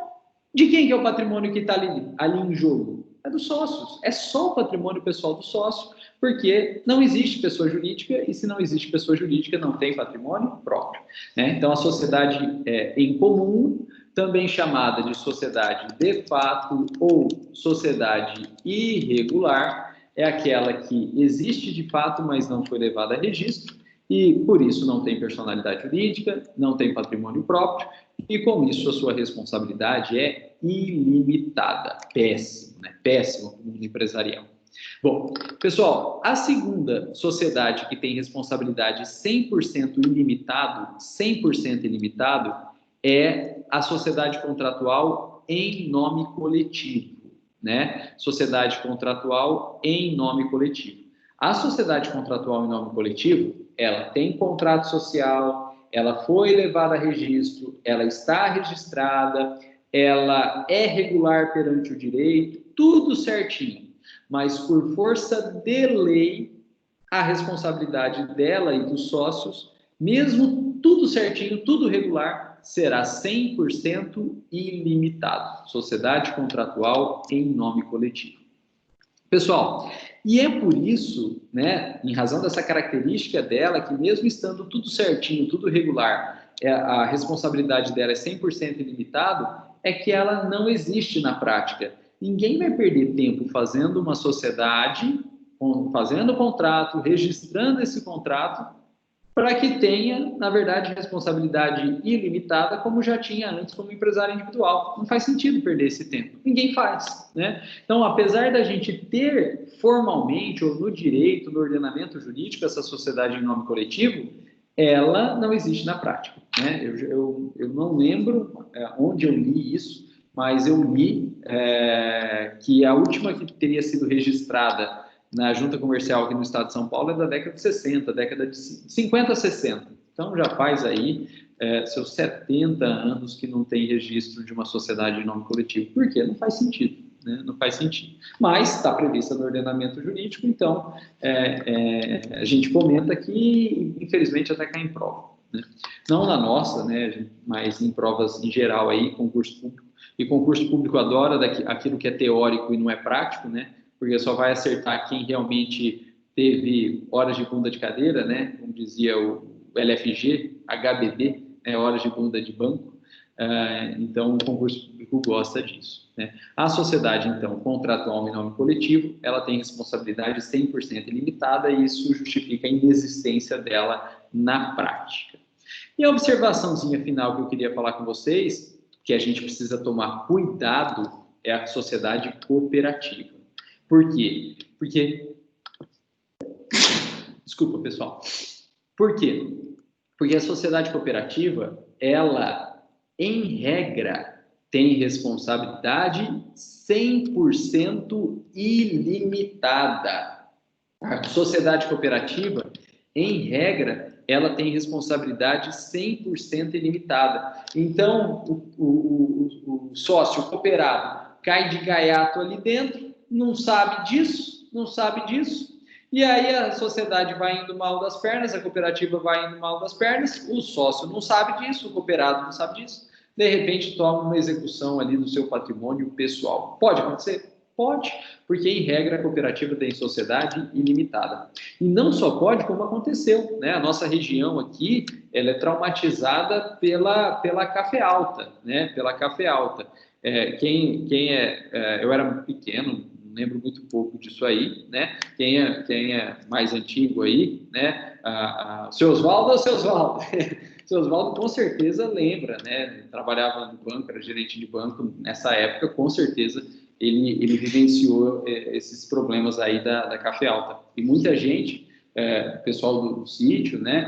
de quem que é o patrimônio que está ali em jogo? É dos sócios. É só o patrimônio pessoal do sócio, porque não existe pessoa jurídica, e se não existe pessoa jurídica, não tem patrimônio próprio, né? Então, a sociedade em comum, também chamada de sociedade de fato ou sociedade irregular, é aquela que existe de fato, mas não foi levada a registro, e por isso não tem personalidade jurídica, não tem patrimônio próprio, e com isso a sua responsabilidade é ilimitada. Péssimo, né? Péssimo para o mundo empresarial. Bom, pessoal, a segunda sociedade que tem responsabilidade 100% ilimitado, é a sociedade contratual em nome coletivo, né? Sociedade contratual em nome coletivo. A sociedade contratual em nome coletivo, ela tem contrato social, ela foi levada a registro, ela está registrada, ela é regular perante o direito, tudo certinho. Mas por força de lei, a responsabilidade dela e dos sócios, mesmo tudo certinho, tudo regular, será 100% ilimitado. Sociedade contratual em nome coletivo. Pessoal, e é por isso, né, em razão dessa característica dela, que mesmo estando tudo certinho, tudo regular, a responsabilidade dela é 100% ilimitado, é que ela não existe na prática. Ninguém vai perder tempo fazendo uma sociedade, fazendo contrato, registrando esse contrato, para que tenha, na verdade, responsabilidade ilimitada, como já tinha antes como empresário individual. Não faz sentido perder esse tempo. Ninguém faz, né? Então, apesar da gente ter formalmente, ou no direito, no ordenamento jurídico, essa sociedade em nome coletivo, ela não existe na prática, né? Eu não lembro onde eu li isso, mas eu li que a última que teria sido registrada na Junta Comercial aqui no estado de São Paulo é da década de 60, década de 50 a 60. Então, já faz aí seus 70 anos que não tem registro de uma sociedade em nome coletivo. Por quê? Não faz sentido, né? Não faz sentido. Mas está prevista no ordenamento jurídico, então a gente comenta que, infelizmente, até cai em prova, né? Não na nossa, né, mas em provas em geral aí, concurso público. E concurso público adora aquilo que é teórico e não é prático, né? Porque só vai acertar quem realmente teve horas de bunda de cadeira, né? Como dizia o LFG, HBD, né? Horas de bunda de banco. Então, o concurso público gosta disso, né? A sociedade, então, contratual em nome coletivo, ela tem responsabilidade 100% ilimitada e isso justifica a inexistência dela na prática. E a observaçãozinha final que eu queria falar com vocês, que a gente precisa tomar cuidado, é a sociedade cooperativa. Por quê? Desculpa, pessoal. Por quê? Porque a sociedade cooperativa, ela, em regra, tem responsabilidade 100% ilimitada. A sociedade cooperativa, em regra, ela tem responsabilidade 100% ilimitada. Então, o sócio cooperado cai de gaiato ali dentro, não sabe disso, E aí a sociedade vai indo mal das pernas, a cooperativa vai indo mal das pernas, o sócio não sabe disso, o cooperado não sabe disso, de repente toma uma execução ali do seu patrimônio pessoal. Pode acontecer? Pode, porque em regra a cooperativa tem sociedade ilimitada. E não só pode, como aconteceu, né? A nossa região aqui, ela é traumatizada pela café alta, né? Pela café alta. Eu era pequeno, lembro muito pouco disso aí, né? Quem é mais antigo aí, né? Seu Oswaldo. Seu Oswaldo com certeza lembra, né? Trabalhava no banco, era gerente de banco nessa época, com certeza ele vivenciou esses problemas aí da café alta. E muita gente, pessoal do sítio, né?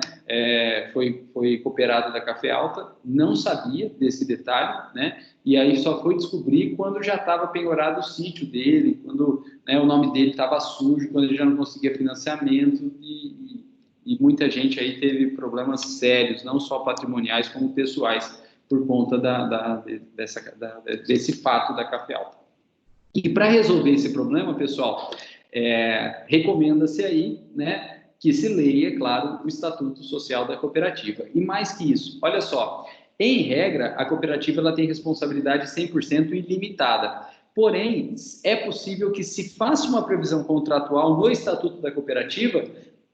Foi cooperado da café alta, não sabia desse detalhe, né? E aí só foi descobrir quando já estava penhorado o sítio dele, quando, né, o nome dele estava sujo, quando ele já não conseguia financiamento e muita gente aí teve problemas sérios, não só patrimoniais como pessoais, por conta desse fato da café alta. E para resolver esse problema, pessoal, recomenda-se aí, né, que se leia, claro, o Estatuto Social da Cooperativa. E mais que isso, olha só, em regra, a cooperativa ela tem responsabilidade 100% ilimitada. Porém, é possível que se faça uma previsão contratual no Estatuto da Cooperativa,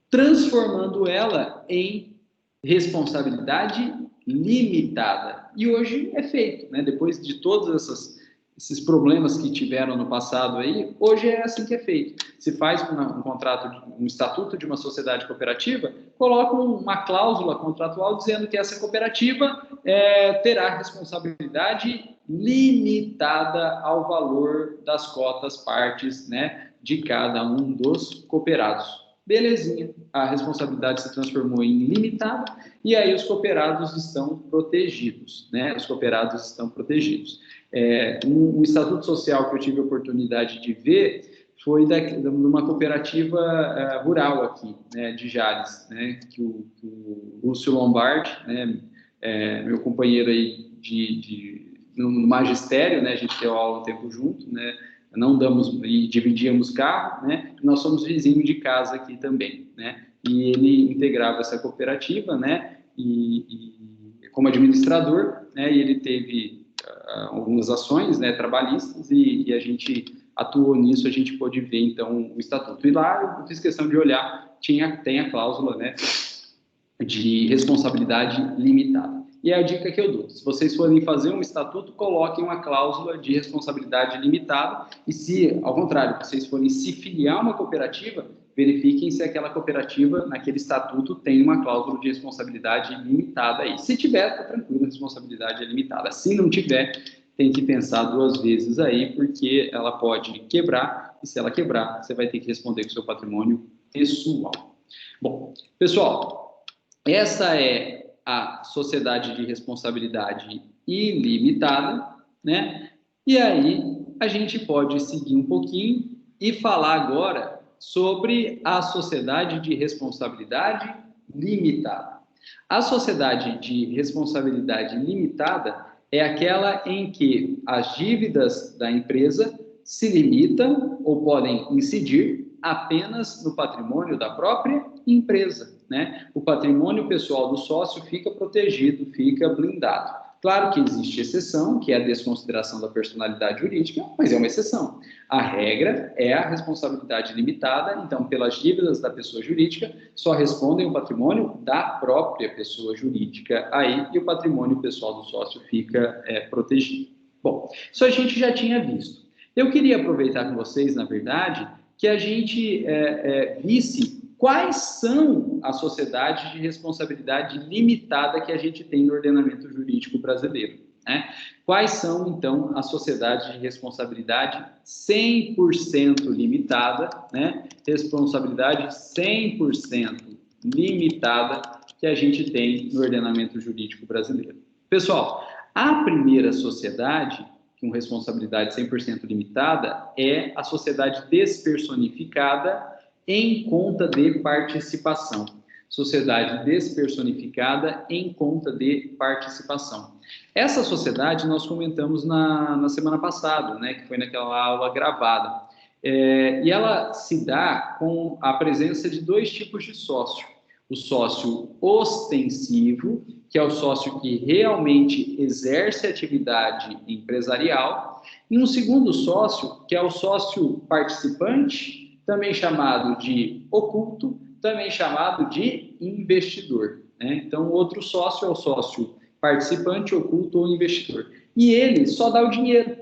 transformando ela em responsabilidade limitada. E hoje é feito, né? Depois de todos esses problemas que tiveram no passado aí, hoje é assim que é feito. Se faz um contrato, um estatuto de uma sociedade cooperativa, coloca uma cláusula contratual dizendo que essa cooperativa terá responsabilidade limitada ao valor das cotas partes, né, de cada um dos cooperados. Belezinha, a responsabilidade se transformou em limitada e aí os cooperados estão protegidos, né? Os cooperados estão protegidos. Um estatuto social que eu tive a oportunidade de ver foi de uma cooperativa rural aqui, né, de Jales, né, que o Lúcio Lombardi, né, meu companheiro aí no magistério, né, a gente deu aula um tempo junto, né, não damos e dividíamos carro, né? Nós somos vizinhos de casa aqui também, né? E ele integrava essa cooperativa, né? E como administrador, né? E ele teve algumas ações, né? Trabalhistas e a gente atuou nisso, a gente pôde ver então o estatuto. E lá eu fiz questão de olhar, tem a cláusula, né? De responsabilidade limitada. E é a dica que eu dou. Se vocês forem fazer um estatuto, coloquem uma cláusula de responsabilidade limitada. E se, ao contrário, vocês forem se filiar a uma cooperativa, verifiquem se aquela cooperativa, naquele estatuto, tem uma cláusula de responsabilidade limitada aí. Se tiver, está tranquilo, a responsabilidade é limitada. Se não tiver, tem que pensar duas vezes aí, porque ela pode quebrar, e se ela quebrar, você vai ter que responder com o seu patrimônio pessoal. Bom, pessoal, essa é a sociedade de responsabilidade ilimitada, né? E aí a gente pode seguir um pouquinho e falar agora sobre a sociedade de responsabilidade limitada. A sociedade de responsabilidade limitada é aquela em que as dívidas da empresa se limitam ou podem incidir apenas no patrimônio da própria empresa, né? O patrimônio pessoal do sócio fica protegido, fica blindado. Claro que existe exceção, que é a desconsideração da personalidade jurídica, mas é uma exceção. A regra é a responsabilidade limitada, então, pelas dívidas da pessoa jurídica, só respondem o patrimônio da própria pessoa jurídica aí, e o patrimônio pessoal do sócio fica protegido. Bom, isso a gente já tinha visto. Eu queria aproveitar com vocês, na verdade, que a gente visse quais são as sociedades de responsabilidade limitada que a gente tem no ordenamento jurídico brasileiro, né? Quais são, então, as sociedades de responsabilidade 100% limitada, né? Responsabilidade 100% limitada que a gente tem no ordenamento jurídico brasileiro. Pessoal, a primeira sociedade com responsabilidade 100% limitada é a sociedade despersonificada em conta de participação. Sociedade despersonificada em conta de participação. Essa sociedade nós comentamos na semana passada, né, que foi naquela aula gravada. E ela se dá com a presença de dois tipos de sócio. O sócio ostensivo, que é o sócio que realmente exerce atividade empresarial, e um segundo sócio, que é o sócio participante, também chamado de oculto, também chamado de investidor, né? Então, o outro sócio é o sócio participante, oculto ou investidor. E ele só dá o dinheiro.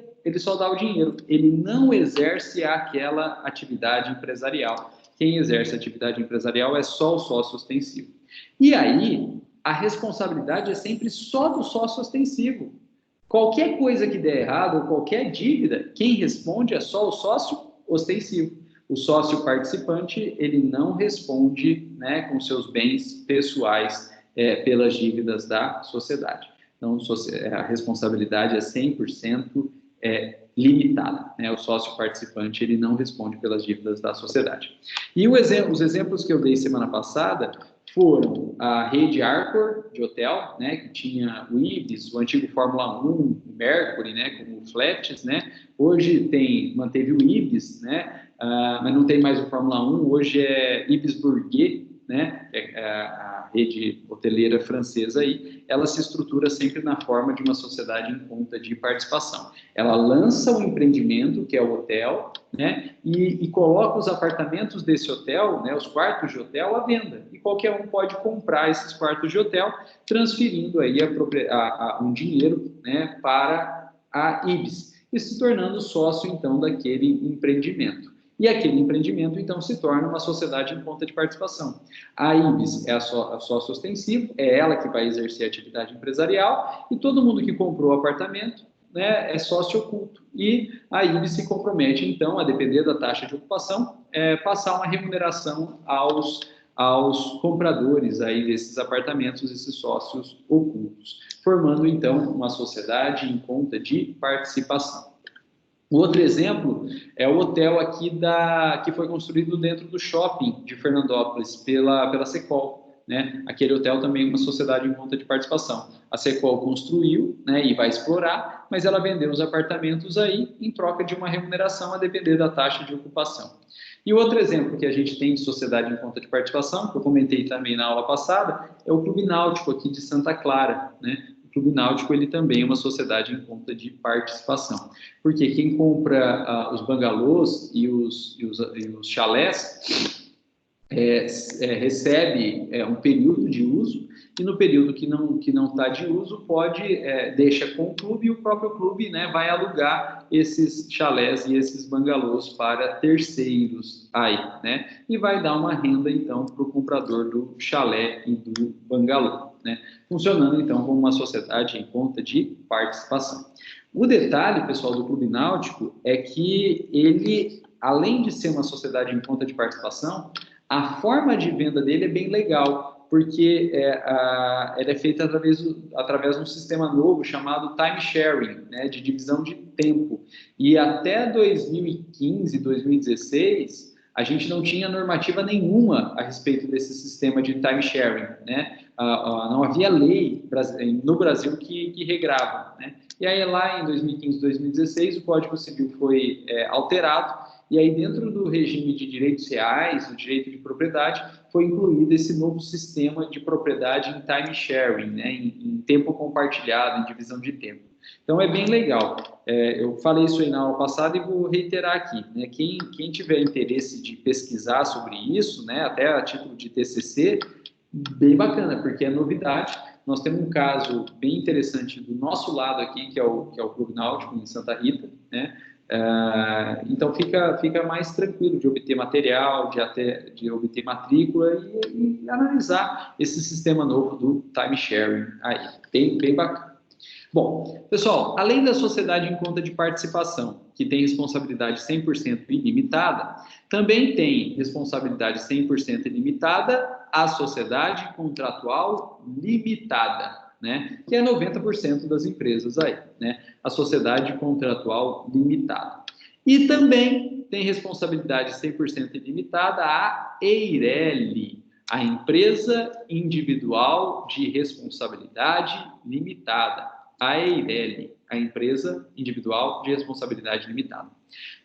Ele não exerce aquela atividade empresarial. Quem exerce atividade empresarial é só o sócio ostensivo. E aí, a responsabilidade é sempre só do sócio ostensivo. Qualquer coisa que der errado, ou qualquer dívida, quem responde é só o sócio ostensivo. O sócio participante, ele não responde, né, com seus bens pessoais pelas dívidas da sociedade. Então, a responsabilidade é 100% limitada, né? O sócio participante, ele não responde pelas dívidas da sociedade. E os exemplos que eu dei semana passada foram a rede Arcor de hotel, né, que tinha o Ibis, o antigo Fórmula 1, o Mercury, né, como o Flats, né? Hoje manteve o Ibis, né? Mas não tem mais o Fórmula 1, hoje é Ibis Bourget, né? A rede hoteleira francesa aí, ela se estrutura sempre na forma de uma sociedade em conta de participação. Ela lança o empreendimento, que é o hotel, né? E coloca os apartamentos desse hotel, né? Os quartos de hotel à venda. E qualquer um pode comprar esses quartos de hotel, transferindo aí um dinheiro, né, para a Ibis e se tornando sócio, então, daquele empreendimento. E aquele empreendimento, então, se torna uma sociedade em conta de participação. A Ibis é a sócio ostensivo, é ela que vai exercer a atividade empresarial, e todo mundo que comprou o apartamento, né, é sócio oculto. E a Ibis se compromete, então, a depender da taxa de ocupação, passar uma remuneração aos compradores aí desses apartamentos, esses sócios ocultos, formando, então, uma sociedade em conta de participação. O outro exemplo é o hotel aqui que foi construído dentro do shopping de Fernandópolis pela Secol, né? Aquele hotel também é uma sociedade em conta de participação. A Secol construiu, né, e vai explorar, mas ela vendeu os apartamentos aí em troca de uma remuneração a depender da taxa de ocupação. E outro exemplo que a gente tem de sociedade em conta de participação, que eu comentei também na aula passada, é o Clube Náutico aqui de Santa Clara, né? O Clube Náutico, ele também é uma sociedade em conta de participação. Porque quem compra os bangalôs e os chalés recebe um período de uso, e no período que não está de uso, deixa com o clube, e o próprio clube, né, vai alugar esses chalés e esses bangalôs para terceiros aí, né, e vai dar uma renda, então, para o comprador do chalé e do bangalô, né, funcionando, então, como uma sociedade em conta de participação. O detalhe, pessoal, do Clube Náutico é que ele, além de ser uma sociedade em conta de participação, a forma de venda dele é bem legal, porque ela é feita através de um sistema novo chamado time sharing, né, de divisão de tempo. E até 2015, 2016, a gente não tinha normativa nenhuma a respeito desse sistema de time sharing, né? Não havia lei no Brasil que regrava, né? E aí lá em 2015, 2016, o Código Civil foi alterado, e aí dentro do regime de direitos reais, o direito de propriedade, foi incluído esse novo sistema de propriedade em time sharing, né, em tempo compartilhado, em divisão de tempo. Então é bem legal. Eu falei isso aí na aula passada e vou reiterar aqui, né? Quem tiver interesse de pesquisar sobre isso, né, até a título de TCC, bem bacana, porque é novidade. Nós temos um caso bem interessante do nosso lado aqui, que é o Clube Náutico, em Santa Rita, né? Então fica mais tranquilo de obter material, de obter matrícula e analisar esse sistema novo do time sharing aí, bem bacana. Bom, pessoal, além da sociedade em conta de participação, que tem responsabilidade 100% ilimitada, também tem responsabilidade 100% ilimitada a sociedade contratual limitada, né? Que é 90% das empresas aí, né? A sociedade contratual limitada. E também tem responsabilidade 100% ilimitada a EIRELI, a Empresa Individual de Responsabilidade Limitada. a EIRELI, a Empresa Individual de Responsabilidade Limitada.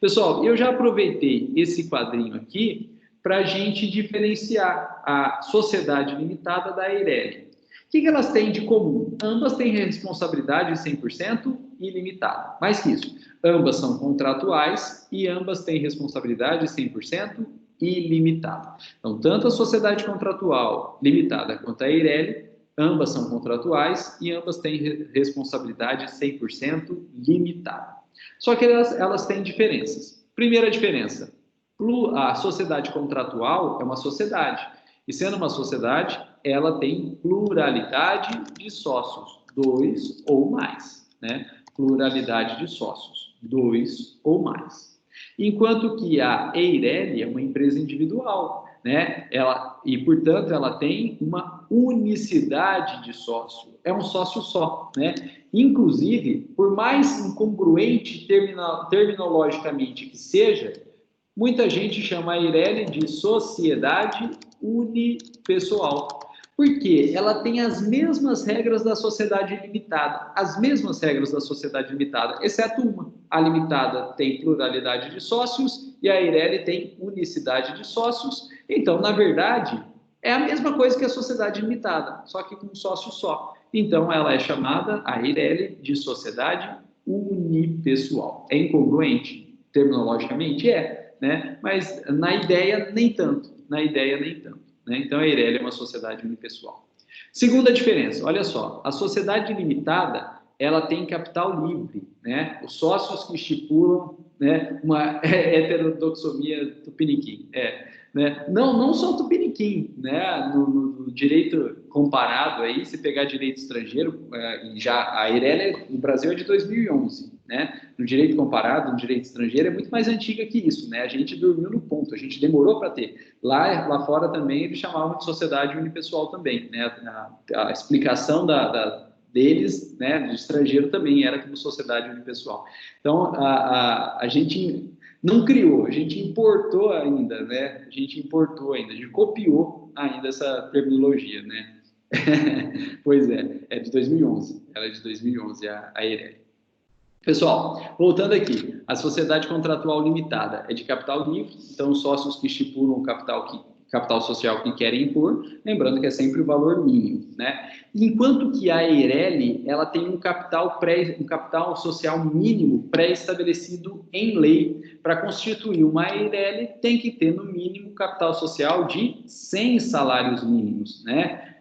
Pessoal, eu já aproveitei esse quadrinho aqui para a gente diferenciar a sociedade limitada da EIRELI. O que elas têm de comum? Ambas têm responsabilidade 100% ilimitada. Mais que isso, ambas são contratuais e ambas têm responsabilidade 100% ilimitada. Então, tanto a sociedade contratual limitada quanto a EIRELI, ambas são contratuais e ambas têm responsabilidade 100% limitada. Só que elas têm diferenças. Primeira diferença, a sociedade contratual é uma sociedade. E sendo uma sociedade, ela tem pluralidade de sócios, 2 ou mais, né? Pluralidade de sócios, 2 ou mais. Enquanto que a EIRELI é uma empresa individual, né? Portanto, ela tem uma unicidade de sócio, é um sócio só, né? Inclusive, por mais incongruente terminologicamente que seja, muita gente chama a EIRELI de sociedade unipessoal, porque ela tem as mesmas regras da sociedade limitada, as mesmas regras da sociedade limitada, exceto uma. A limitada tem pluralidade de sócios e a EIRELI tem unicidade de sócios. Então, na verdade, é a mesma coisa que a sociedade limitada, só que com um sócio só. Então, ela é chamada, a EIRELI, de sociedade unipessoal. É incongruente? Terminologicamente, é, né? Mas na ideia, nem tanto. Né? Então, a EIRELI é uma sociedade unipessoal. Segunda diferença, olha só, a sociedade limitada, ela tem capital livre, né? Os sócios que estipulam, né, uma heterodoxomia tupiniquim, né? Não só tupiniquim, né? No direito comparado aí, se pegar direito estrangeiro, já a EIRELI no Brasil é de 2011, né? No direito comparado, no direito estrangeiro, é muito mais antiga que isso, né? A gente dormiu no ponto, a gente demorou para ter. Lá fora também eles chamavam de sociedade unipessoal também, né? A explicação deles, né, do estrangeiro também era como sociedade unipessoal. Então, a gente não criou, a gente importou ainda, né? A gente copiou ainda essa terminologia, né? Pois é de 2011, ela é de 2011, a EIRELI. Pessoal, voltando aqui, a sociedade contratual limitada é de capital livre, então os sócios que estipulam o capital social que querem impor, lembrando que é sempre o valor mínimo, né? Enquanto que a EIRELI, ela tem um capital social mínimo pré-estabelecido em lei. Para constituir uma EIRELI, tem que ter no mínimo capital social de 100 salários mínimos, né?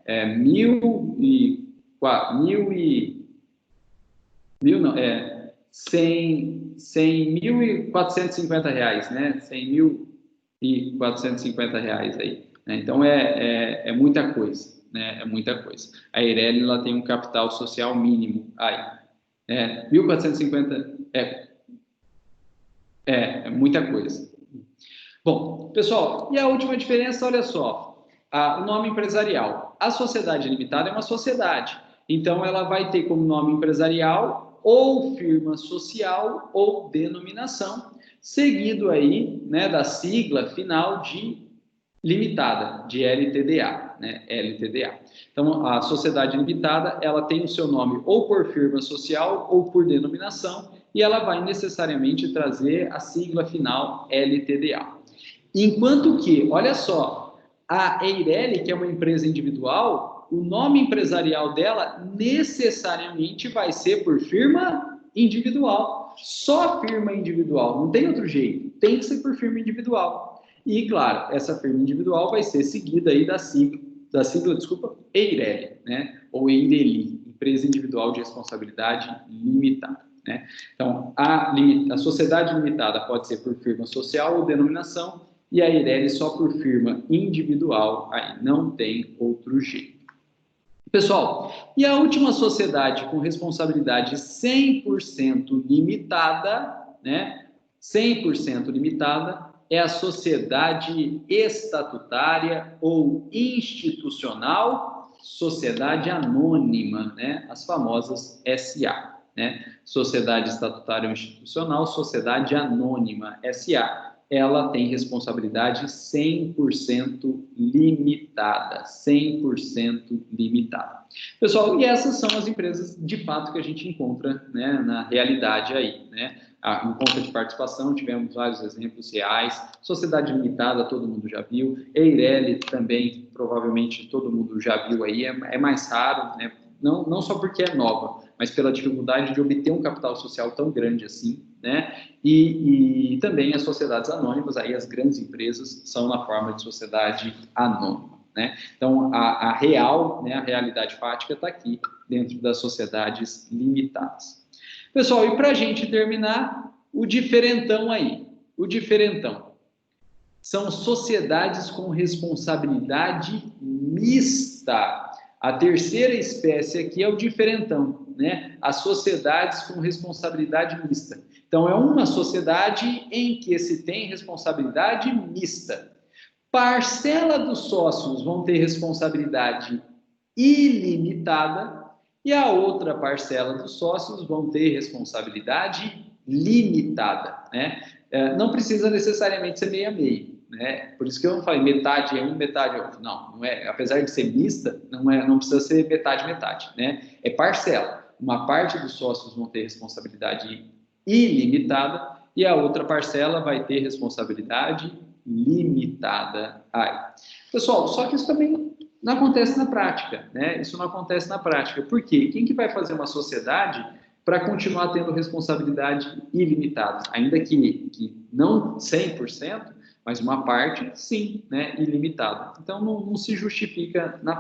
100.450 reais, né? 100.450 reais aí. Né? Então, é muita coisa, né? É muita coisa. A EIRELI, ela tem um capital social mínimo aí. 1.450 é muita coisa. Bom, pessoal, e a última diferença, olha só, o nome empresarial. A sociedade limitada é uma sociedade, então ela vai ter como nome empresarial ou firma social ou denominação, seguido aí, né, da sigla final de limitada, de LTDA, né, LTDA. Então, a sociedade limitada, ela tem o seu nome ou por firma social ou por denominação, e ela vai necessariamente trazer a sigla final LTDA. Enquanto que, olha só, a EIRELI, que é uma empresa individual, o nome empresarial dela necessariamente vai ser por firma individual. Só firma individual, não tem outro jeito, tem que ser por firma individual. E, claro, essa firma individual vai ser seguida aí da sigla, EIRELI, né? Ou EIRELI, Empresa Individual de Responsabilidade Limitada. Né? Então, a sociedade limitada pode ser por firma social ou denominação, e a EIRELI só por firma individual, aí não tem outro jeito. Pessoal, e a última sociedade com responsabilidade 100% limitada, né? 100% limitada, é a sociedade estatutária ou institucional, sociedade anônima, né? As famosas SA. Né? Sociedade estatutária ou institucional, sociedade anônima, SA. ela tem responsabilidade 100% limitada, 100% limitada. Pessoal, e essas são as empresas de fato que a gente encontra, né, na realidade aí, né? Em conta de participação, tivemos vários exemplos reais, sociedade limitada, todo mundo já viu, Eireli também, provavelmente todo mundo já viu aí, é mais raro, né? Não só porque é nova, mas pela dificuldade de obter um capital social tão grande assim, né? E também as sociedades anônimas, aí as grandes empresas são na forma de sociedade anônima, né? Então, a real, né, a realidade fática está aqui, dentro das sociedades limitadas. Pessoal, e para a gente terminar, o diferentão aí, o diferentão. São sociedades com responsabilidade mista. A terceira espécie aqui é o diferentão, né? As sociedades com responsabilidade mista. Então, é uma sociedade em que se tem responsabilidade mista. Parcela dos sócios vão ter responsabilidade ilimitada e a outra parcela dos sócios vão ter responsabilidade limitada, né? Não precisa necessariamente ser meio a meio, né? Por isso que eu não falei metade é um, metade é outro. Não é. Apesar de ser mista, não precisa ser metade, né? É parcela. Uma parte dos sócios vão ter responsabilidade ilimitada e a outra parcela vai ter responsabilidade limitada. Pessoal, só que isso também não acontece na prática, né? Isso não acontece na prática. Por quê? Quem que vai fazer uma sociedade para continuar tendo responsabilidade ilimitada? Ainda que não 100%, mas uma parte, sim, né, ilimitada. Então, não se justifica na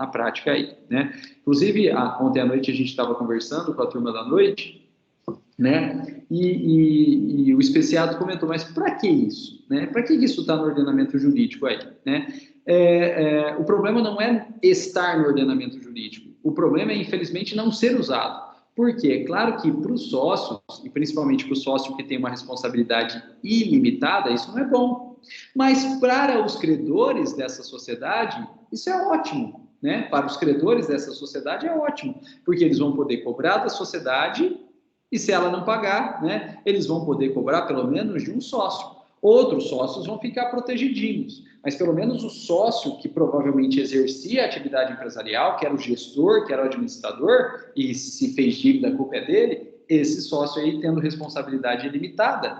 prática aí, né? Inclusive, ontem à noite a gente estava conversando com a turma da noite, né? E o Especiado comentou, mas para que isso? Né? Para que isso está no ordenamento jurídico aí? Né? O problema não é estar no ordenamento jurídico, o problema é, infelizmente, não ser usado. Por quê? Claro que para os sócios, e principalmente para o sócio que tem uma responsabilidade ilimitada, isso não é bom. Mas para os credores dessa sociedade, isso é ótimo. Né? Para os credores dessa sociedade é ótimo, porque eles vão poder cobrar da sociedade e se ela não pagar, né, eles vão poder cobrar pelo menos de um sócio. Outros sócios vão ficar protegidinhos, mas pelo menos o sócio que provavelmente exercia a atividade empresarial, que era o gestor, que era o administrador, e se fez dívida, a culpa é dele, esse sócio aí tendo responsabilidade ilimitada.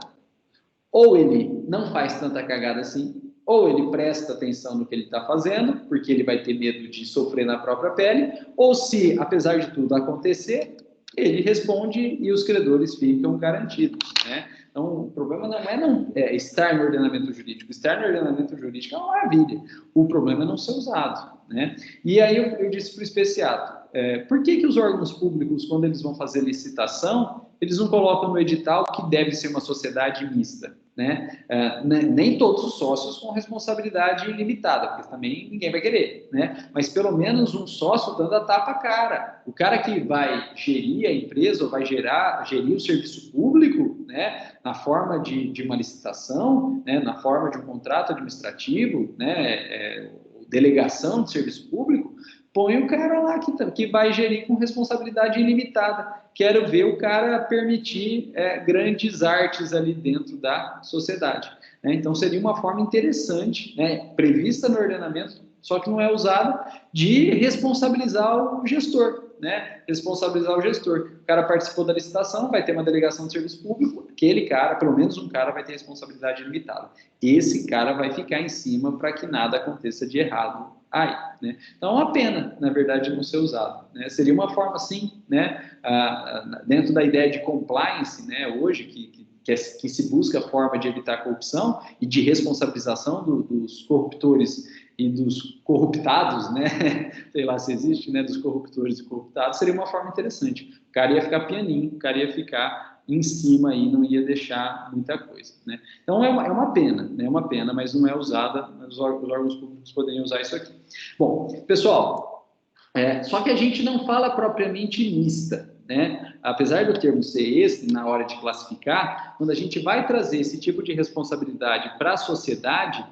Ou ele não faz tanta cagada assim, ou ele presta atenção no que ele está fazendo, porque ele vai ter medo de sofrer na própria pele, ou se, apesar de tudo acontecer, ele responde e os credores ficam garantidos, né? Então, o problema não é estar no ordenamento jurídico. Estar no ordenamento jurídico é uma maravilha. O problema é não ser usado, né? E aí eu disse para o Especiado, por que os órgãos públicos, quando eles vão fazer licitação, eles não colocam no edital que deve ser uma sociedade mista, né? Nem todos os sócios com responsabilidade ilimitada, porque também ninguém vai querer, né? Mas pelo menos um sócio dando a tapa à cara. O cara que vai gerir a empresa ou vai gerir o serviço público, né? Na forma de uma licitação, né? Na forma de um contrato administrativo, né? Delegação de serviço público, põe o cara lá que vai gerir com responsabilidade ilimitada. Quero ver o cara permitir grandes artes ali dentro da sociedade, né? Então, seria uma forma interessante, né, prevista no ordenamento, só que não é usada, de responsabilizar o gestor, né? Responsabilizar o gestor. O cara participou da licitação, vai ter uma delegação de serviço público, aquele cara, pelo menos um cara, vai ter responsabilidade limitada. Esse cara vai ficar em cima para que nada aconteça de errado aí, né? Então, é uma pena, na verdade, não ser usado, né? Seria uma forma, assim, né, dentro da ideia de compliance, né, hoje, que se busca a forma de evitar a corrupção e de responsabilização dos corruptores e dos corruptados, né? Sei lá se existe, né? Dos corruptores e corruptados, seria uma forma interessante. O cara ia ficar pianinho, o cara ia ficar em cima aí, não ia deixar muita coisa, né? Então, é uma pena, né? É uma pena, mas não é usada, os órgãos públicos poderiam usar isso aqui. Bom, pessoal, só que a gente não fala propriamente mista, né? Apesar do termo ser esse, na hora de classificar, quando a gente vai trazer esse tipo de responsabilidade para a sociedade,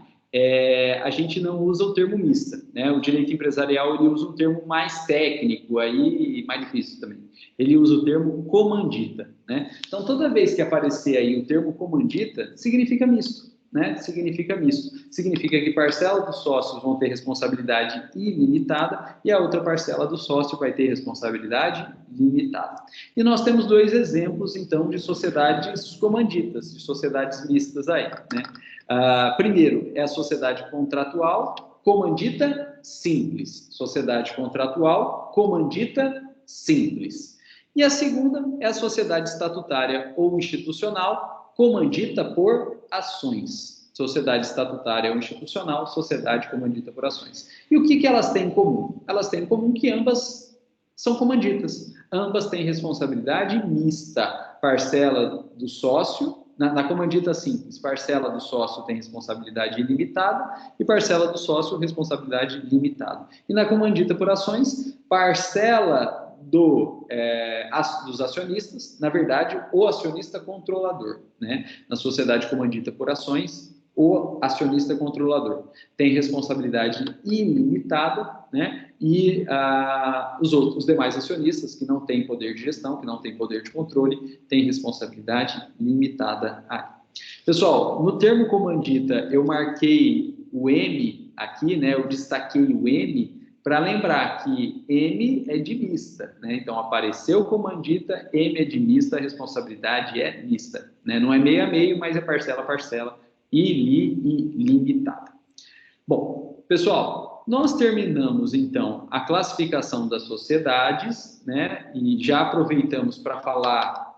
a gente não usa o termo mista, né? O direito empresarial, ele usa um termo mais técnico, aí mais difícil também. Ele usa o termo comandita, né? Então, toda vez que aparecer aí o termo comandita, significa misto, né? Significa misto. Significa que parcela dos sócios vão ter responsabilidade ilimitada e a outra parcela do sócio vai ter responsabilidade limitada. E nós temos dois exemplos, então, de sociedades comanditas, de sociedades mistas aí, né? Primeiro, é a sociedade contratual comandita simples. Sociedade contratual comandita simples. E a segunda é a sociedade estatutária ou institucional comandita por ações. Sociedade estatutária ou institucional, sociedade comandita por ações. E o que elas têm em comum? Elas têm em comum que ambas são comanditas. Ambas têm responsabilidade mista. Parcela do sócio, na comandita simples, parcela do sócio tem responsabilidade ilimitada e parcela do sócio responsabilidade limitada. E na comandita por ações, parcela dos acionistas, na verdade, o acionista controlador, né? Na sociedade comandita por ações, o acionista controlador tem responsabilidade ilimitada, né? E os demais acionistas que não têm poder de gestão, que não têm poder de controle, têm responsabilidade limitada aí. Pessoal, no termo comandita, eu marquei o M aqui, né? Eu destaquei o M para lembrar que M é de mista, né? Então, apareceu comandita, M é de mista, a responsabilidade é mista, né? Não é meio a meio, mas é parcela a parcela, ilimitada. Bom, pessoal, nós terminamos, então, a classificação das sociedades, né? E já aproveitamos para falar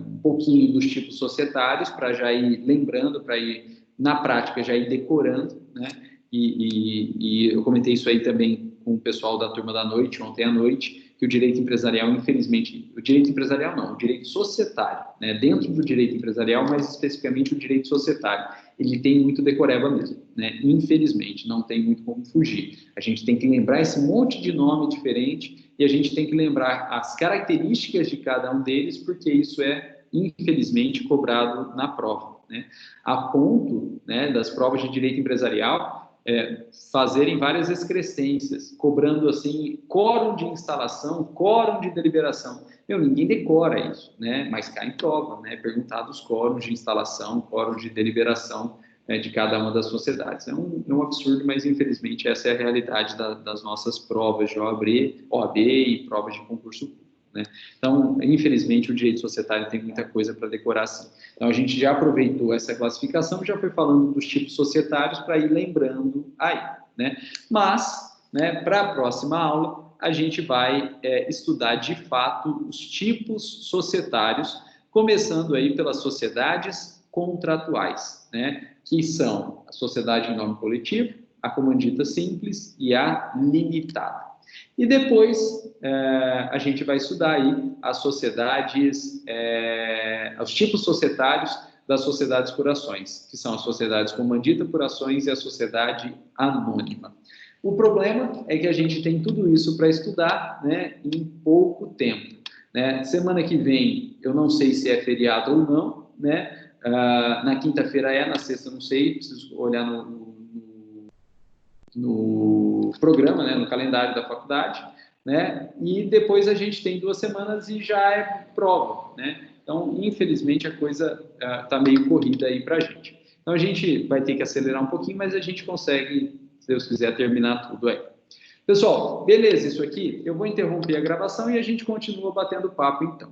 um pouquinho dos tipos societários, para já ir lembrando, para ir, na prática, já ir decorando, né? E eu comentei isso aí também com o pessoal da turma da noite, ontem à noite, que o direito empresarial, infelizmente, o direito empresarial não, o direito societário, né? Dentro do direito empresarial, mais especificamente o direito societário, ele tem muito decoreba mesmo, né? Infelizmente, não tem muito como fugir. A gente tem que lembrar esse monte de nome diferente e a gente tem que lembrar as características de cada um deles, porque isso é, infelizmente, cobrado na prova, né? A ponto, né, das provas de direito empresarial fazerem várias excrescências, cobrando assim, quórum de instalação, quórum de deliberação. Ninguém decora isso, né? Mas cai em prova, né? Perguntado os quórums de instalação, quórum de deliberação de cada uma das sociedades. É um absurdo, mas infelizmente essa é a realidade das nossas provas de OAB e provas de concurso público, né? Então, infelizmente, o direito societário tem muita coisa para decorar sim. Então, a gente já aproveitou essa classificação, já foi falando dos tipos societários para ir lembrando aí, né? Mas, né, para a próxima aula, a gente vai estudar de fato os tipos societários, começando aí pelas sociedades contratuais, né? Que são a sociedade em nome coletivo, a comandita simples e a limitada. E depois a gente vai estudar aí as sociedades, os tipos societários das sociedades por ações, que são as sociedades comandita por ações e a sociedade anônima. O problema é que a gente tem tudo isso para estudar, né, em pouco tempo, né? Semana que vem, eu não sei se é feriado ou não, né? Na quinta-feira na sexta não sei, preciso olhar no programa, né, no calendário da faculdade, né? E depois a gente tem 2 semanas e já é prova, né? Então, infelizmente, a coisa está meio corrida aí para a gente. Então, a gente vai ter que acelerar um pouquinho, mas a gente consegue, se Deus quiser, terminar tudo aí. Pessoal, beleza, isso aqui, eu vou interromper a gravação e a gente continua batendo papo, então.